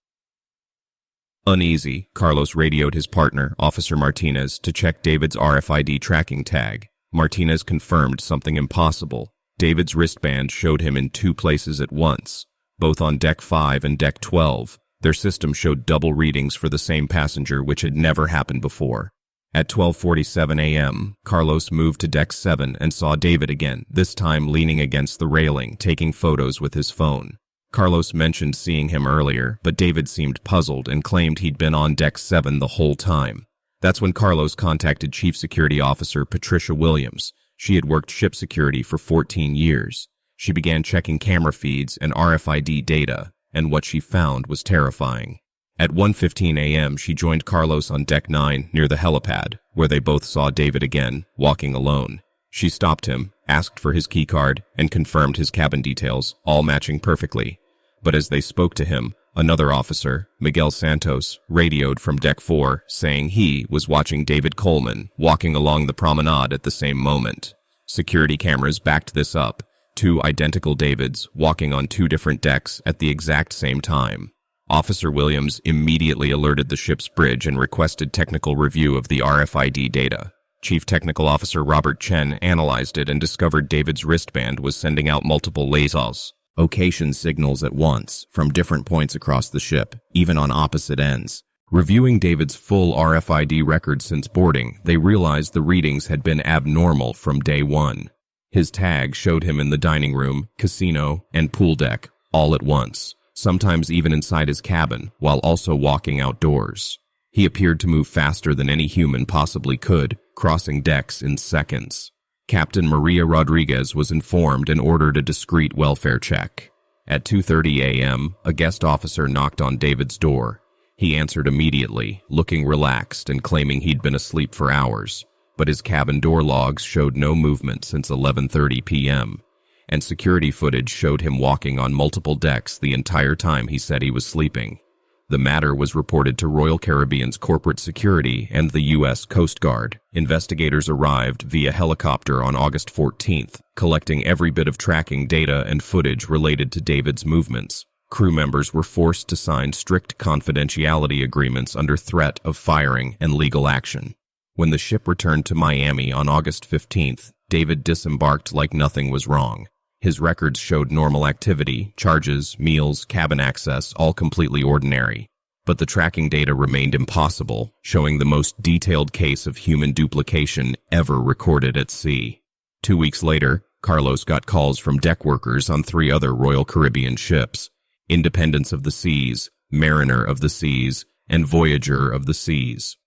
Uneasy, Carlos radioed his partner, Officer Martinez, to check David's RFID tracking tag. Martinez confirmed something impossible. David's wristband showed him in 2 places at once, both on Deck 5 and Deck 12. Their system showed double readings for the same passenger, which had never happened before. At 12:47 a.m., Carlos moved to Deck 7 and saw David again, this time leaning against the railing, taking photos with his phone. Carlos mentioned seeing him earlier, but David seemed puzzled and claimed he'd been on Deck 7 the whole time. That's when Carlos contacted Chief Security Officer Patricia Williams. She had worked ship security for 14 years. She began checking camera feeds and RFID data, and what she found was terrifying. At 1:15 a.m., she joined Carlos on Deck 9 near the helipad, where they both saw David again, walking alone. She stopped him, asked for his keycard, and confirmed his cabin details, all matching perfectly. But as they spoke to him, another officer, Miguel Santos, radioed from Deck 4, saying he was watching David Coleman walking along the promenade at the same moment. Security cameras backed this up, 2 identical Davids walking on 2 different decks at the exact same time. Officer Williams immediately alerted the ship's bridge and requested technical review of the RFID data. Chief Technical Officer Robert Chen analyzed it and discovered David's wristband was sending out multiple lasers, location signals at once, from different points across the ship, even on opposite ends. Reviewing David's full RFID record since boarding, they realized the readings had been abnormal from day one. His tag showed him in the dining room, casino, and pool deck, all at once, sometimes even inside his cabin, while also walking outdoors. He appeared to move faster than any human possibly could, crossing decks in seconds. Captain Maria Rodriguez was informed and ordered a discreet welfare check. At 2:30 a.m., a guest officer knocked on David's door. He answered immediately, looking relaxed and claiming he'd been asleep for hours, but his cabin door logs showed no movement since 11:30 p.m., and security footage showed him walking on multiple decks the entire time he said he was sleeping. The matter was reported to Royal Caribbean's corporate security and the U.S. Coast Guard. Investigators arrived via helicopter on August 14th, collecting every bit of tracking data and footage related to David's movements. Crew members were forced to sign strict confidentiality agreements under threat of firing and legal action. When the ship returned to Miami on August 15th, David disembarked like nothing was wrong. His records showed normal activity, charges, meals, cabin access, all completely ordinary. But the tracking data remained impossible, showing the most detailed case of human duplication ever recorded at sea. 2 weeks later, Carlos got calls from deck workers on 3 other Royal Caribbean ships: Independence of the Seas, Mariner of the Seas, and Voyager of the Seas.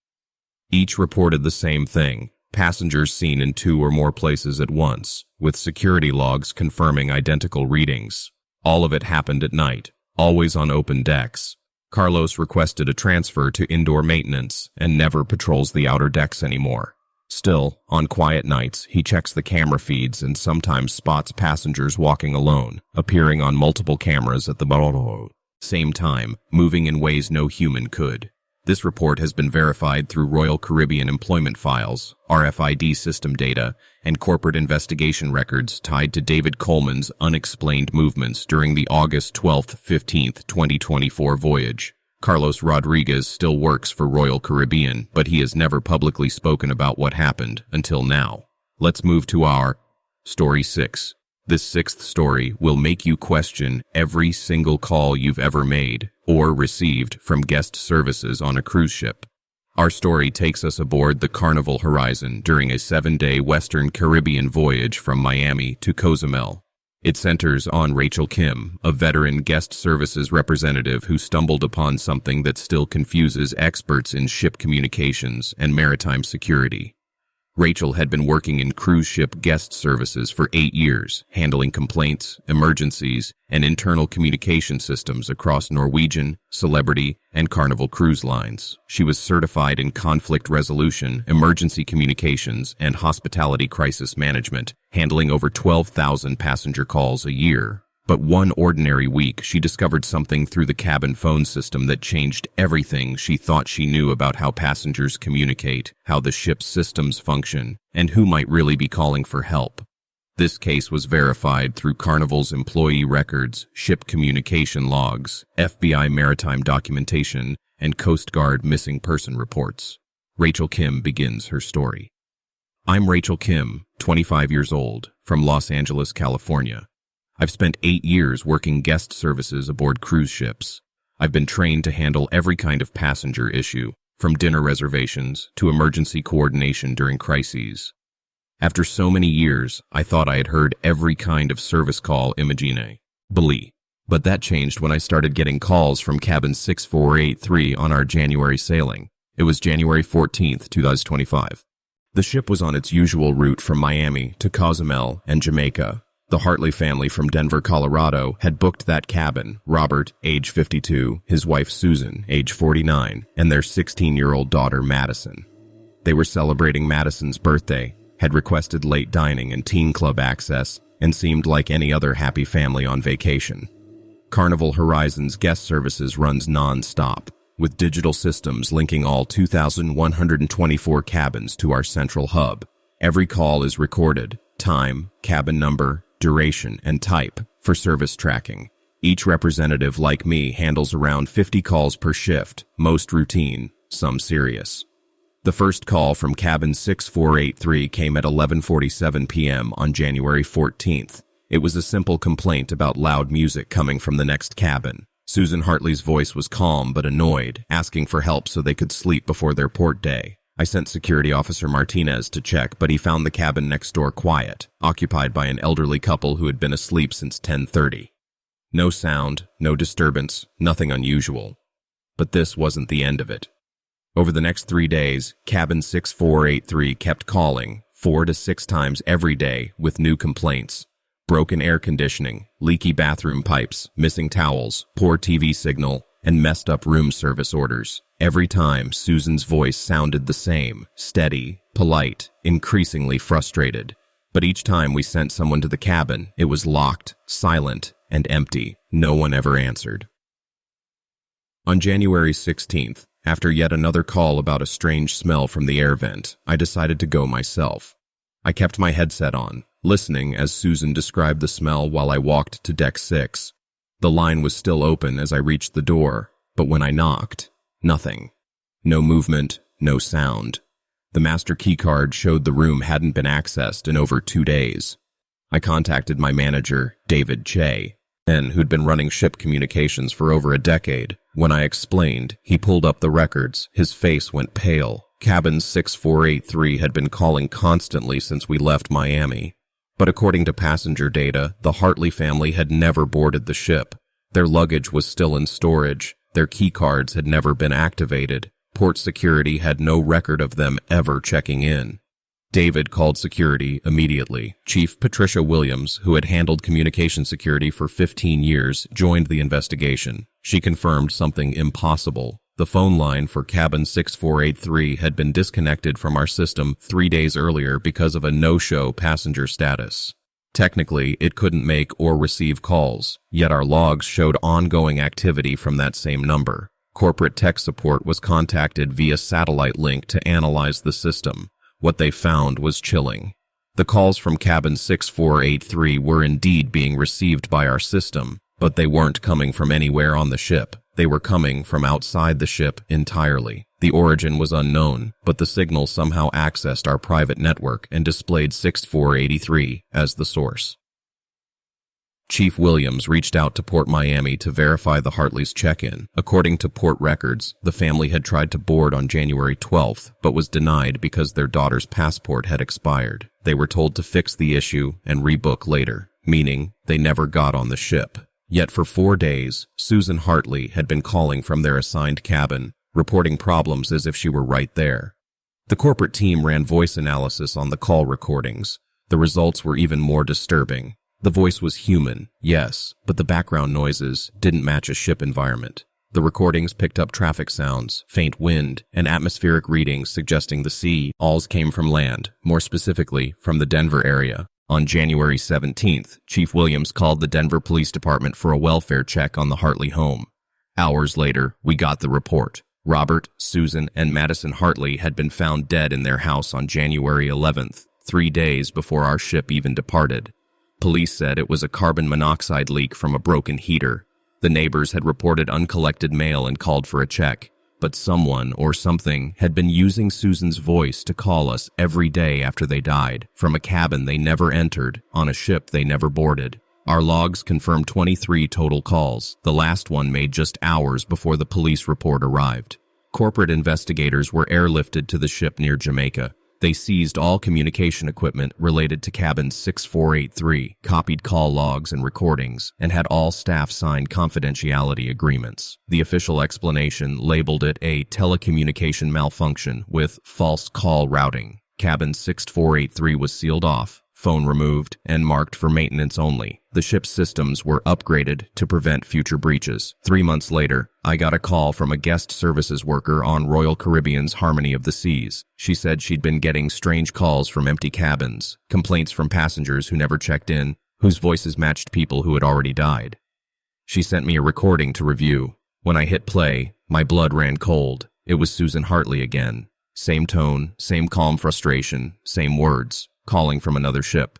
Each reported the same thing: passengers seen in 2 or more places at once, with security logs confirming identical readings. All of it happened at night, always on open decks. Carlos requested a transfer to indoor maintenance and never patrols the outer decks anymore. Still, on quiet nights, he checks the camera feeds and sometimes spots passengers walking alone, appearing on multiple cameras at the same time, moving in ways no human could. This report has been verified through Royal Caribbean employment files, RFID system data, and corporate investigation records tied to David Coleman's unexplained movements during the August 12-15, 2024 voyage. Carlos Rodriguez still works for Royal Caribbean, but he has never publicly spoken about what happened until now. Let's move to our Story 6. This 6th story will make you question every single call you've ever made or received from guest services on a cruise ship. Our story takes us aboard the Carnival Horizon during a 7-day Western Caribbean voyage from Miami to Cozumel. It centers on Rachel Kim, a veteran guest services representative who stumbled upon something that still confuses experts in ship communications and maritime security. Rachel had been working in cruise ship guest services for 8 years, handling complaints, emergencies, and internal communication systems across Norwegian, Celebrity, and Carnival cruise lines. She was certified in conflict resolution, emergency communications, and hospitality crisis management, handling over 12,000 passenger calls a year. But one ordinary week, she discovered something through the cabin phone system that changed everything she thought she knew about how passengers communicate, how the ship's systems function, and who might really be calling for help. This case was verified through Carnival's employee records, ship communication logs, FBI maritime documentation, and Coast Guard missing person reports. Rachel Kim begins her story. I'm Rachel Kim, 25 years old, from Los Angeles, California. I've spent 8 years working guest services aboard cruise ships. I've been trained to handle every kind of passenger issue, from dinner reservations to emergency coordination during crises. After so many years, I thought I had heard every kind of service call imaginable. But that changed when I started getting calls from cabin 6483 on our January sailing. It was January 14th, 2025. The ship was on its usual route from Miami to Cozumel and Jamaica. The Hartley family from Denver, Colorado, had booked that cabin: Robert, age 52, his wife Susan, age 49, and their 16-year-old daughter Madison. They were celebrating Madison's birthday, had requested late dining and teen club access, and seemed like any other happy family on vacation. Carnival Horizon's guest services runs non-stop, with digital systems linking all 2,124 cabins to our central hub. Every call is recorded: time, cabin number, duration, and type, for service tracking. Each representative, like me, handles around 50 calls per shift, most routine, some serious. The first call from cabin 6483 came at 11:47 p.m. on January 14th. It was a simple complaint about loud music coming from the next cabin. Susan Hartley's voice was calm but annoyed, asking for help so they could sleep before their port day. I sent Security Officer Martinez to check, but he found the cabin next door quiet, occupied by an elderly couple who had been asleep since 10:30. No sound, no disturbance, nothing unusual. But this wasn't the end of it. Over the next 3 days, cabin 6483 kept calling, 4 to 6 times every day, with new complaints: broken air conditioning, leaky bathroom pipes, missing towels, poor TV signal, and messed up room service orders. Every time, Susan's voice sounded the same: steady, polite, increasingly frustrated. But each time we sent someone to the cabin, it was locked, silent, and empty. No one ever answered. On January 16th, after yet another call about a strange smell from the air vent, I decided to go myself. I kept my headset on, listening as Susan described the smell while I walked to deck 6. The line was still open as I reached the door, but when I knocked, nothing. No movement, no sound. The master keycard showed the room hadn't been accessed in over 2 days. I contacted my manager, David Che, who'd been running ship communications for over a decade. When I explained, he pulled up the records. His face went pale. Cabin 6483 had been calling constantly since we left Miami. But according to passenger data, the Hartley family had never boarded the ship. Their luggage was still in storage. Their keycards had never been activated. Port security had no record of them ever checking in. David called security immediately. Chief Patricia Williams, who had handled communication security for 15 years, joined the investigation. She confirmed something impossible. The phone line for cabin 6483 had been disconnected from our system 3 days earlier because of a no-show passenger status. Technically, it couldn't make or receive calls, yet our logs showed ongoing activity from that same number. Corporate tech support was contacted via satellite link to analyze the system. What they found was chilling. The calls from cabin 6483 were indeed being received by our system, but they weren't coming from anywhere on the ship. They were coming from outside the ship entirely. The origin was unknown, but the signal somehow accessed our private network and displayed 6483 as the source. Chief Williams reached out to Port Miami to verify the Hartley's check-in. According to port records, the family had tried to board on January 12th, but was denied because their daughter's passport had expired. They were told to fix the issue and rebook later, meaning they never got on the ship. Yet for 4 days, Susan Hartley had been calling from their assigned cabin, reporting problems as if she were right there. The corporate team ran voice analysis on the call recordings. The results were even more disturbing. The voice was human, yes, but the background noises didn't match a ship environment. The recordings picked up traffic sounds, faint wind, and atmospheric readings suggesting the sea alls came from land, more specifically from the Denver area. On January 17th, Chief Williams called the Denver Police Department for a welfare check on the Hartley home. Hours later, we got the report. Robert, Susan, and Madison Hartley had been found dead in their house on January 11th, 3 days before our ship even departed. Police said it was a carbon monoxide leak from a broken heater. The neighbors had reported uncollected mail and called for a check, but someone or something had been using Susan's voice to call us every day after they died, from a cabin they never entered, on a ship they never boarded. Our logs confirmed 23 total calls, the last one made just hours before the police report arrived. Corporate investigators were airlifted to the ship near Jamaica. They seized all communication equipment related to cabin 6483, copied call logs and recordings, and had all staff sign confidentiality agreements. The official explanation labeled it a telecommunication malfunction with false call routing. Cabin 6483 was sealed off, phone removed, and marked for maintenance only. The ship's systems were upgraded to prevent future breaches. 3 months later, I got a call from a guest services worker on Royal Caribbean's Harmony of the Seas. She said she'd been getting strange calls from empty cabins, complaints from passengers who never checked in, whose voices matched people who had already died. She sent me a recording to review. When I hit play, my blood ran cold. It was Susan Hartley again. Same tone, same calm frustration, same words, calling from another ship.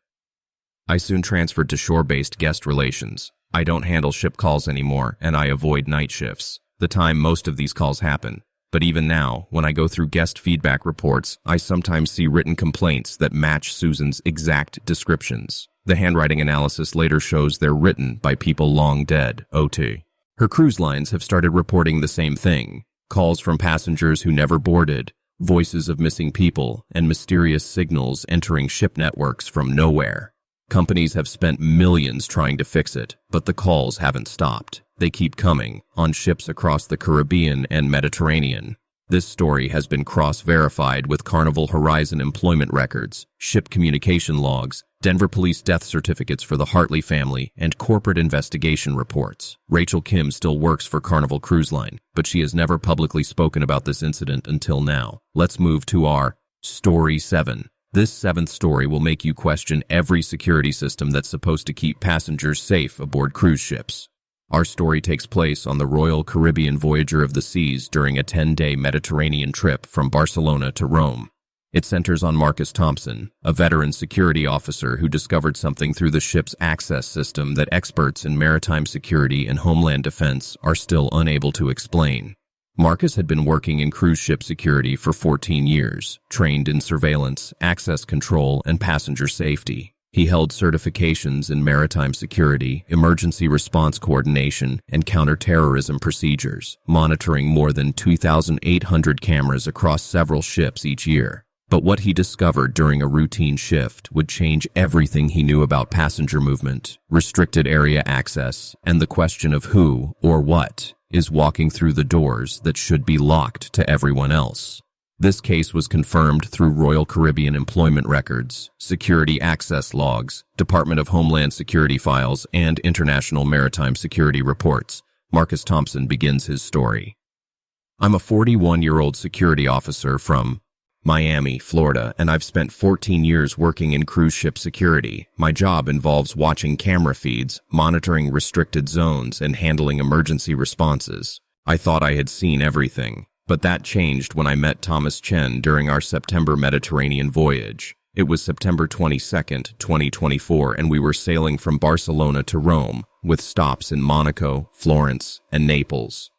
I soon transferred to shore-based guest relations. I don't handle ship calls anymore, and I avoid night shifts, the time most of these calls happen. But even now, when I go through guest feedback reports, I sometimes see written complaints that match Susan's exact descriptions. The handwriting analysis later shows they're written by people long dead, OT. Her cruise lines have started reporting the same thing. Calls from passengers who never boarded, voices of missing people, and mysterious signals entering ship networks from nowhere. Companies have spent millions trying to fix it, but the calls haven't stopped. They keep coming, on ships across the Caribbean and Mediterranean. This story has been cross-verified with Carnival Horizon employment records, ship communication logs, Denver police death certificates for the Hartley family, and corporate investigation reports. Rachel Kim still works for Carnival Cruise Line, but she has never publicly spoken about this incident until now. Let's move to our Story 7. This 7th story will make you question every security system that's supposed to keep passengers safe aboard cruise ships. Our story takes place on the Royal Caribbean Voyager of the Seas during a 10-day Mediterranean trip from Barcelona to Rome. It centers on Marcus Thompson, a veteran security officer who discovered something through the ship's access system that experts in maritime security and homeland defense are still unable to explain. Marcus had been working in cruise ship security for 14 years, trained in surveillance, access control, and passenger safety. He held certifications in maritime security, emergency response coordination, and counterterrorism procedures, monitoring more than 2,800 cameras across several ships each year. But what he discovered during a routine shift would change everything he knew about passenger movement, restricted area access, and the question of who, or what, is walking through the doors that should be locked to everyone else. This case was confirmed through Royal Caribbean employment records, security access logs, Department of Homeland Security files, and international maritime security reports. Marcus Thompson begins his story. I'm a 41-year-old security officer from Miami, Florida, and I've spent 14 years working in cruise ship security. My job involves watching camera feeds, monitoring restricted zones, and handling emergency responses. I thought I had seen everything. But that changed when I met Thomas Chen during our September Mediterranean voyage. It was September 22nd, 2024, and we were sailing from Barcelona to Rome, with stops in Monaco, Florence, and Naples.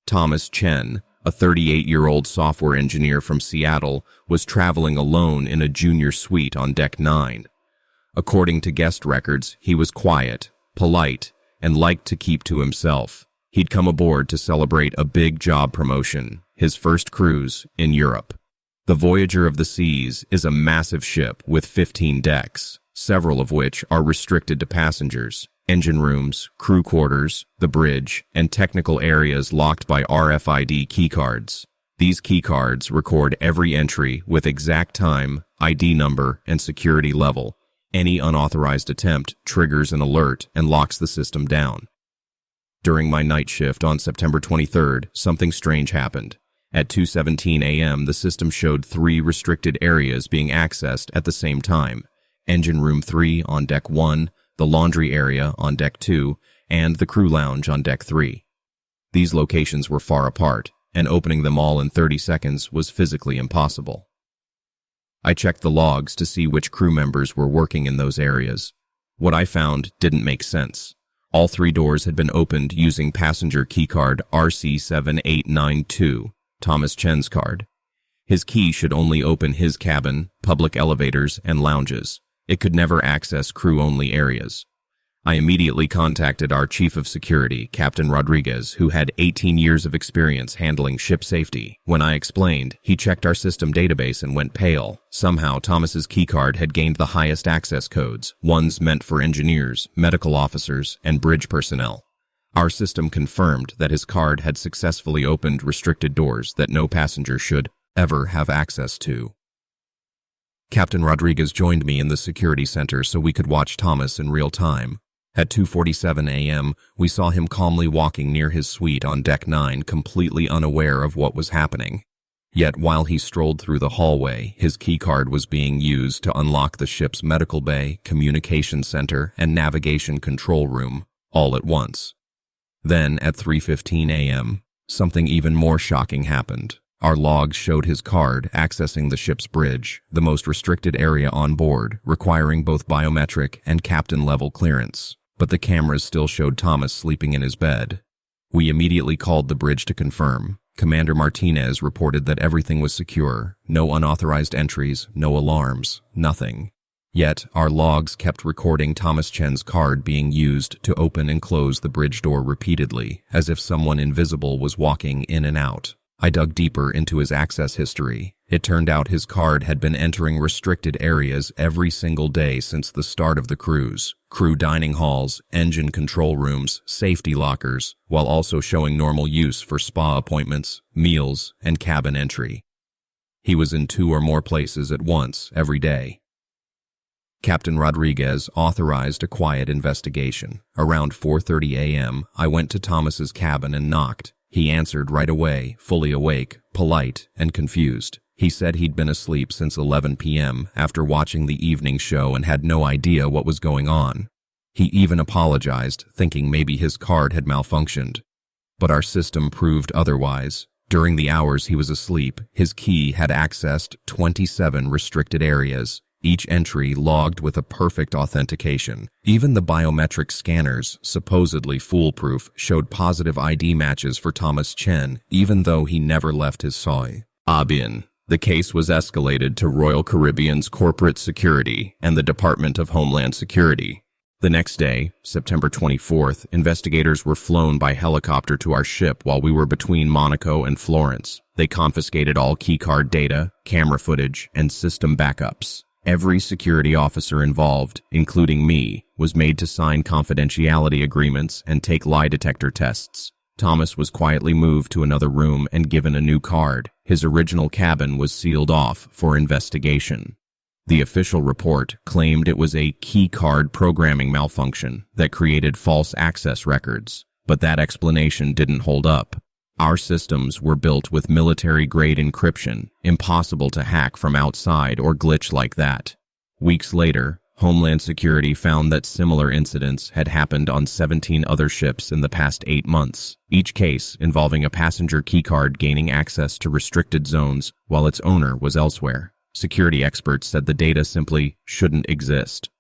Thomas Chen, a 38-year-old software engineer from Seattle, was traveling alone in a junior suite on Deck 9. According to guest records, he was quiet, polite, and liked to keep to himself. He'd come aboard to celebrate a big job promotion, his first cruise in Europe. The Voyager of the Seas is a massive ship with 15 decks, several of which are restricted to passengers, engine rooms, crew quarters, the bridge, and technical areas locked by RFID keycards. These keycards record every entry with exact time, ID number, and security level. Any unauthorized attempt triggers an alert and locks the system down. During my night shift on September 23rd, something strange happened. At 2:17 a.m., the system showed 3 restricted areas being accessed at the same time: Engine Room 3 on Deck 1, the laundry area on Deck 2, and the crew lounge on Deck 3. These locations were far apart, and opening them all in 30 seconds was physically impossible. I checked the logs to see which crew members were working in those areas. What I found didn't make sense. All 3 doors had been opened using passenger keycard RC7892, Thomas Chen's card. His key should only open his cabin, public elevators, and lounges. It could never access crew-only areas. I immediately contacted our chief of security, Captain Rodriguez, who had 18 years of experience handling ship safety. When I explained, he checked our system database and went pale. Somehow, Thomas's keycard had gained the highest access codes, ones meant for engineers, medical officers, and bridge personnel. Our system confirmed that his card had successfully opened restricted doors that no passenger should ever have access to. Captain Rodriguez joined me in the security center so we could watch Thomas in real time. At 2:47 a.m., we saw him calmly walking near his suite on Deck 9, completely unaware of what was happening. Yet while he strolled through the hallway, his keycard was being used to unlock the ship's medical bay, communication center, and navigation control room, all at once. Then, at 3:15 a.m., something even more shocking happened. Our logs showed his card accessing the ship's bridge, the most restricted area on board, requiring both biometric and captain-level clearance. But the cameras still showed Thomas sleeping in his bed. We immediately called the bridge to confirm. Commander Martinez reported that everything was secure, no unauthorized entries, no alarms, nothing. Yet, our logs kept recording Thomas Chen's card being used to open and close the bridge door repeatedly, as if someone invisible was walking in and out. I dug deeper into his access history. It turned out his card had been entering restricted areas every single day since the start of the cruise. Crew dining halls, engine control rooms, safety lockers, while also showing normal use for spa appointments, meals, and cabin entry. He was in 2 or more places at once every day. Captain Rodriguez authorized a quiet investigation. Around 4:30 a.m., I went to Thomas's cabin and knocked. He answered right away, fully awake, polite, and confused. He said he'd been asleep since 11 p.m. after watching the evening show and had no idea what was going on. He even apologized, thinking maybe his card had malfunctioned. But our system proved otherwise. During the hours he was asleep, his key had accessed 27 restricted areas, each entry logged with a perfect authentication. Even the biometric scanners, supposedly foolproof, showed positive ID matches for Thomas Chen, even though he never left his soy. Abin. The case was escalated to Royal Caribbean's Corporate Security and the Department of Homeland Security. The next day, September 24th, investigators were flown by helicopter to our ship while we were between Monaco and Florence. They confiscated all keycard data, camera footage, and system backups. Every security officer involved, including me, was made to sign confidentiality agreements and take lie detector tests. Thomas was quietly moved to another room and given a new card. His original cabin was sealed off for investigation. The official report claimed it was a keycard programming malfunction that created false access records, but that explanation didn't hold up. Our systems were built with military-grade encryption, impossible to hack from outside or glitch like that. Weeks later, Homeland Security found that similar incidents had happened on 17 other ships in the past 8 months, each case involving a passenger keycard gaining access to restricted zones while its owner was elsewhere. Security experts said the data simply shouldn't exist.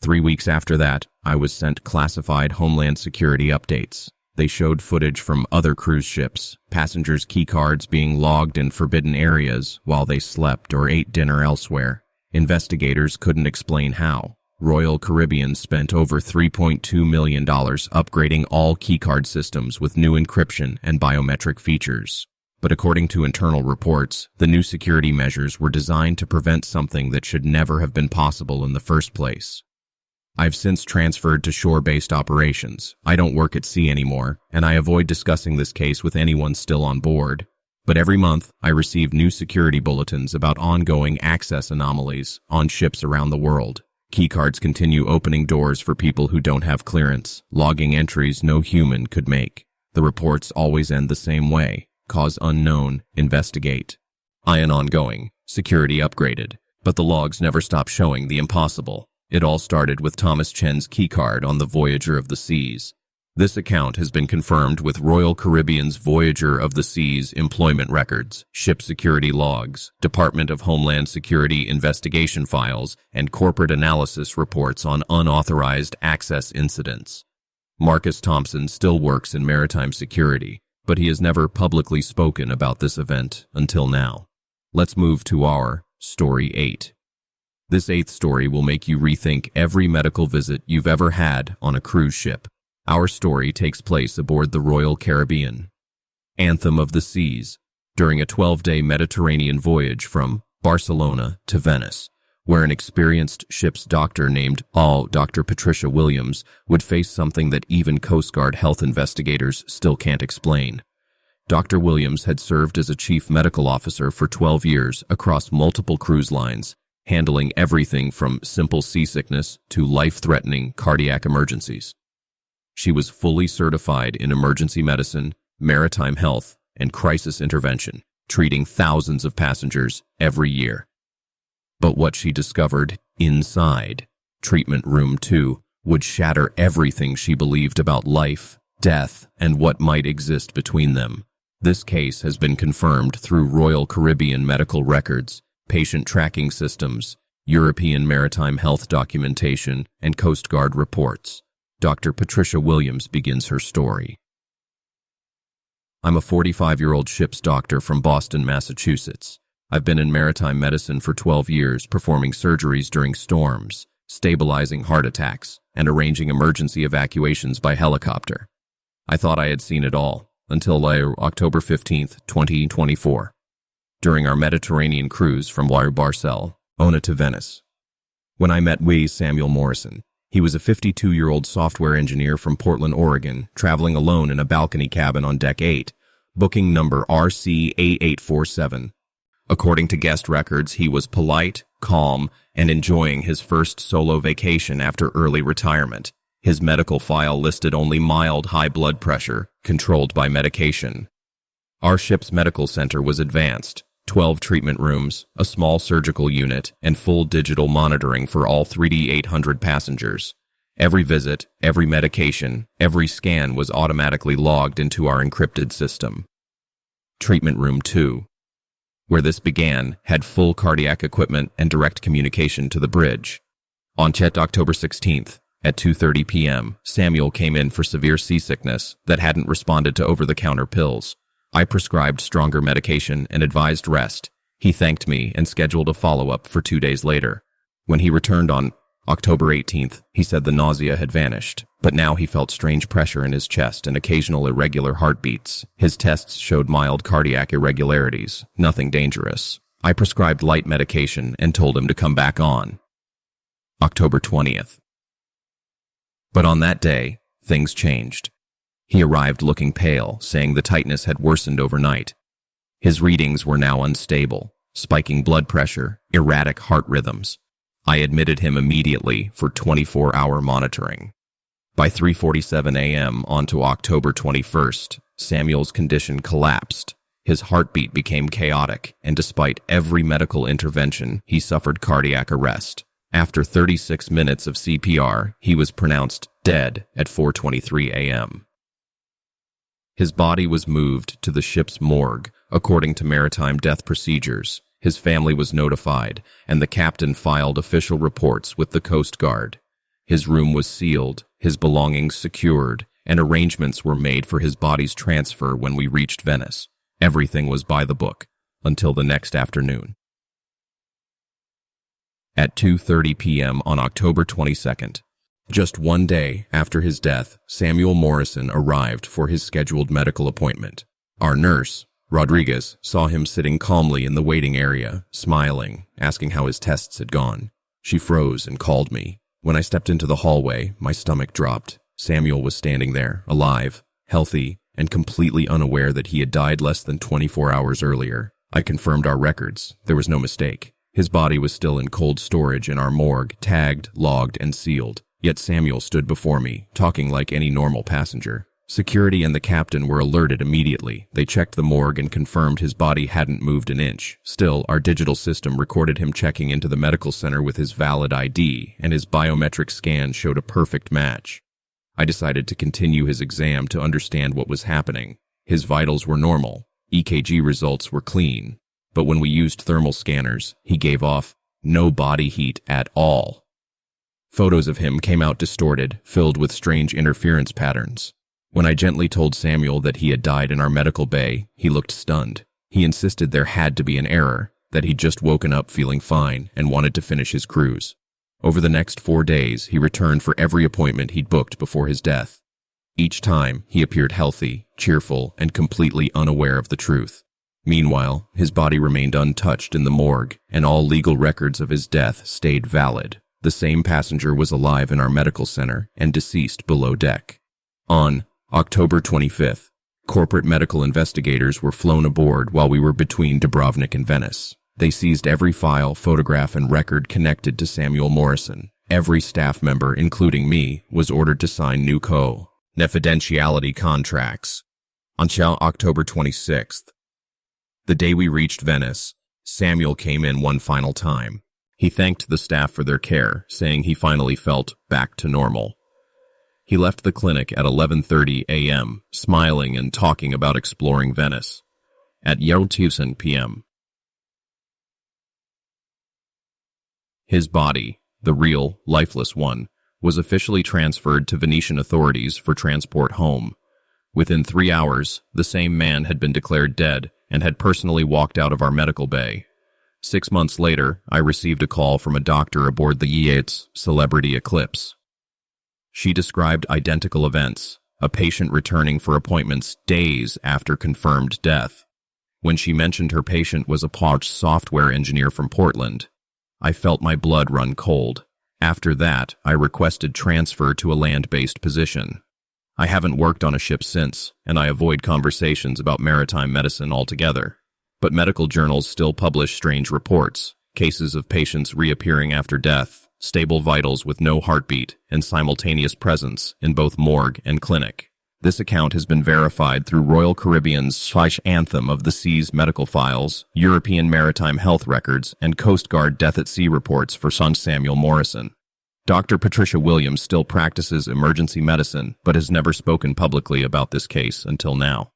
3 weeks after that, I was sent classified Homeland Security updates. They showed footage from other cruise ships, passengers' keycards being logged in forbidden areas while they slept or ate dinner elsewhere. Investigators couldn't explain how. Royal Caribbean spent over $3.2 million upgrading all keycard systems with new encryption and biometric features. But according to internal reports, the new security measures were designed to prevent something that should never have been possible in the first place. I've since transferred to shore-based operations. I don't work at sea anymore, and I avoid discussing this case with anyone still on board. But every month, I receive new security bulletins about ongoing access anomalies on ships around the world. Keycards continue opening doors for people who don't have clearance, logging entries no human could make. The reports always end the same way. Cause unknown, investigate. Ion ongoing, security upgraded, but the logs never stop showing the impossible. It all started with Thomas Chen's keycard on the Voyager of the Seas. This account has been confirmed with Royal Caribbean's Voyager of the Seas employment records, ship security logs, Department of Homeland Security investigation files, and corporate analysis reports on unauthorized access incidents. Marcus Thompson still works in maritime security, but he has never publicly spoken about this event until now. Let's move to our Story 8. This 8th story will make you rethink every medical visit you've ever had on a cruise ship. Our story takes place aboard the Royal Caribbean. Anthem of the Seas, during a 12-day Mediterranean voyage from Barcelona to Venice, where an experienced ship's doctor named Dr. Patricia Williams would face something that even Coast Guard health investigators still can't explain. Dr. Williams had served as a chief medical officer for 12 years across multiple cruise lines, handling everything from simple seasickness to life-threatening cardiac emergencies. She was fully certified in emergency medicine, maritime health, and crisis intervention, treating thousands of passengers every year. But what she discovered inside Treatment Room 2 would shatter everything she believed about life, death, and what might exist between them. This case has been confirmed through Royal Caribbean medical records, patient tracking systems, European maritime health documentation, and Coast Guard reports. Dr. Patricia Williams begins her story. I'm a 45-year-old ship's doctor from Boston, Massachusetts. I've been in maritime medicine for 12 years, performing surgeries during storms, stabilizing heart attacks, and arranging emergency evacuations by helicopter. I thought I had seen it all, until October 15th, 2024. During our Mediterranean cruise from Barcelona to Venice, when I met Samuel Morrison. He was a 52-year-old software engineer from Portland, Oregon, traveling alone in a balcony cabin on Deck 8, booking number RC8847. According to guest records, he was polite, calm, and enjoying his first solo vacation after early retirement. His medical file listed only mild high blood pressure, controlled by medication. Our ship's medical center was advanced. 12 treatment rooms, a small surgical unit, and full digital monitoring for all 3D 800 passengers. Every visit, every medication, every scan was automatically logged into our encrypted system. Treatment Room 2, where this began, had full cardiac equipment and direct communication to the bridge. On October 16th, at 2:30 p.m., Samuel came in for severe seasickness that hadn't responded to over-the-counter pills. I prescribed stronger medication and advised rest. He thanked me and scheduled a follow-up for 2 days later. When he returned on October 18th, he said the nausea had vanished, but now he felt strange pressure in his chest and occasional irregular heartbeats. His tests showed mild cardiac irregularities, nothing dangerous. I prescribed light medication and told him to come back on October 20th. But on that day, things changed. He arrived looking pale, saying the tightness had worsened overnight. His readings were now unstable, spiking blood pressure, erratic heart rhythms. I admitted him immediately for 24-hour monitoring. By 3:47 a.m. onto October 21st, Samuel's condition collapsed. His heartbeat became chaotic, and despite every medical intervention, he suffered cardiac arrest. After 36 minutes of CPR, he was pronounced dead at 4:23 a.m. His body was moved to the ship's morgue, according to maritime death procedures. His family was notified, and the captain filed official reports with the Coast Guard. His room was sealed, his belongings secured, and arrangements were made for his body's transfer when we reached Venice. Everything was by the book, until the next afternoon. At 2:30 p.m. on October 22nd, just 1 day after his death, Samuel Morrison arrived for his scheduled medical appointment. Our nurse, Rodriguez, saw him sitting calmly in the waiting area, smiling, asking how his tests had gone. She froze and called me. When I stepped into the hallway, my stomach dropped. Samuel was standing there, alive, healthy, and completely unaware that he had died less than 24 hours earlier. I confirmed our records. There was no mistake. His body was still in cold storage in our morgue, tagged, logged, and sealed. Yet Samuel stood before me, talking like any normal passenger. Security and the captain were alerted immediately. They checked the morgue and confirmed his body hadn't moved an inch. Still, our digital system recorded him checking into the medical center with his valid ID, and his biometric scan showed a perfect match. I decided to continue his exam to understand what was happening. His vitals were normal. EKG results were clean. But when we used thermal scanners, he gave off no body heat at all. Photos of him came out distorted, filled with strange interference patterns. When I gently told Samuel that he had died in our medical bay, he looked stunned. He insisted there had to be an error, that he'd just woken up feeling fine and wanted to finish his cruise. Over the next 4 days, he returned for every appointment he'd booked before his death. Each time, he appeared healthy, cheerful, and completely unaware of the truth. Meanwhile, his body remained untouched in the morgue, and all legal records of his death stayed valid. The same passenger was alive in our medical center and deceased below deck. On October 25th, corporate medical investigators were flown aboard while we were between Dubrovnik and Venice. They seized every file, photograph, and record connected to Samuel Morrison. Every staff member, including me, was ordered to sign new confidentiality contracts. Until October 26th, the day we reached Venice, Samuel came in one final time. He thanked the staff for their care, saying he finally felt back to normal. He left the clinic at 11:30 a.m., smiling and talking about exploring Venice. At 2 p.m., his body, the real, lifeless one, was officially transferred to Venetian authorities for transport home. Within 3 hours, the same man had been declared dead and had personally walked out of our medical bay. 6 months later, I received a call from a doctor aboard the Yates Celebrity Eclipse. She described identical events, a patient returning for appointments days after confirmed death. When she mentioned her patient was a Porsche software engineer from Portland, I felt my blood run cold. After that, I requested transfer to a land-based position. I haven't worked on a ship since, and I avoid conversations about maritime medicine altogether. But medical journals still publish strange reports, cases of patients reappearing after death, stable vitals with no heartbeat, and simultaneous presence in both morgue and clinic. This account has been verified through Royal Caribbean's Anthem of the Seas medical files, European maritime health records, and Coast Guard death at sea reports for son Samuel Morrison. Dr. Patricia Williams still practices emergency medicine, but has never spoken publicly about this case until now.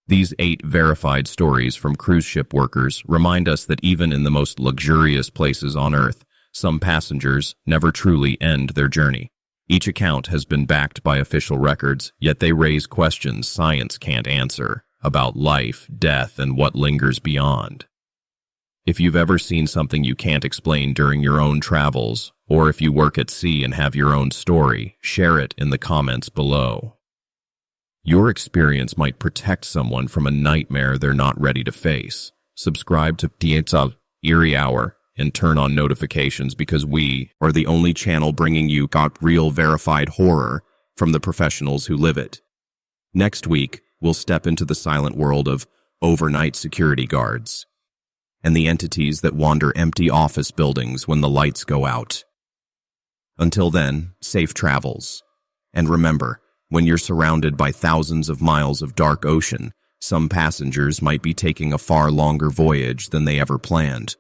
These 8 verified stories from cruise ship workers remind us that even in the most luxurious places on Earth, some passengers never truly end their journey. Each account has been backed by official records, yet they raise questions science can't answer about life, death, and what lingers beyond. If you've ever seen something you can't explain during your own travels, or if you work at sea and have your own story, share it in the comments below. Your experience might protect someone from a nightmare they're not ready to face. Subscribe to Eerie Hour and turn on notifications because we are the only channel bringing you real verified horror from the professionals who live it. Next week, we'll step into the silent world of overnight security guards and the entities that wander empty office buildings when the lights go out. Until then, safe travels. And remember, when you're surrounded by thousands of miles of dark ocean, some passengers might be taking a far longer voyage than they ever planned.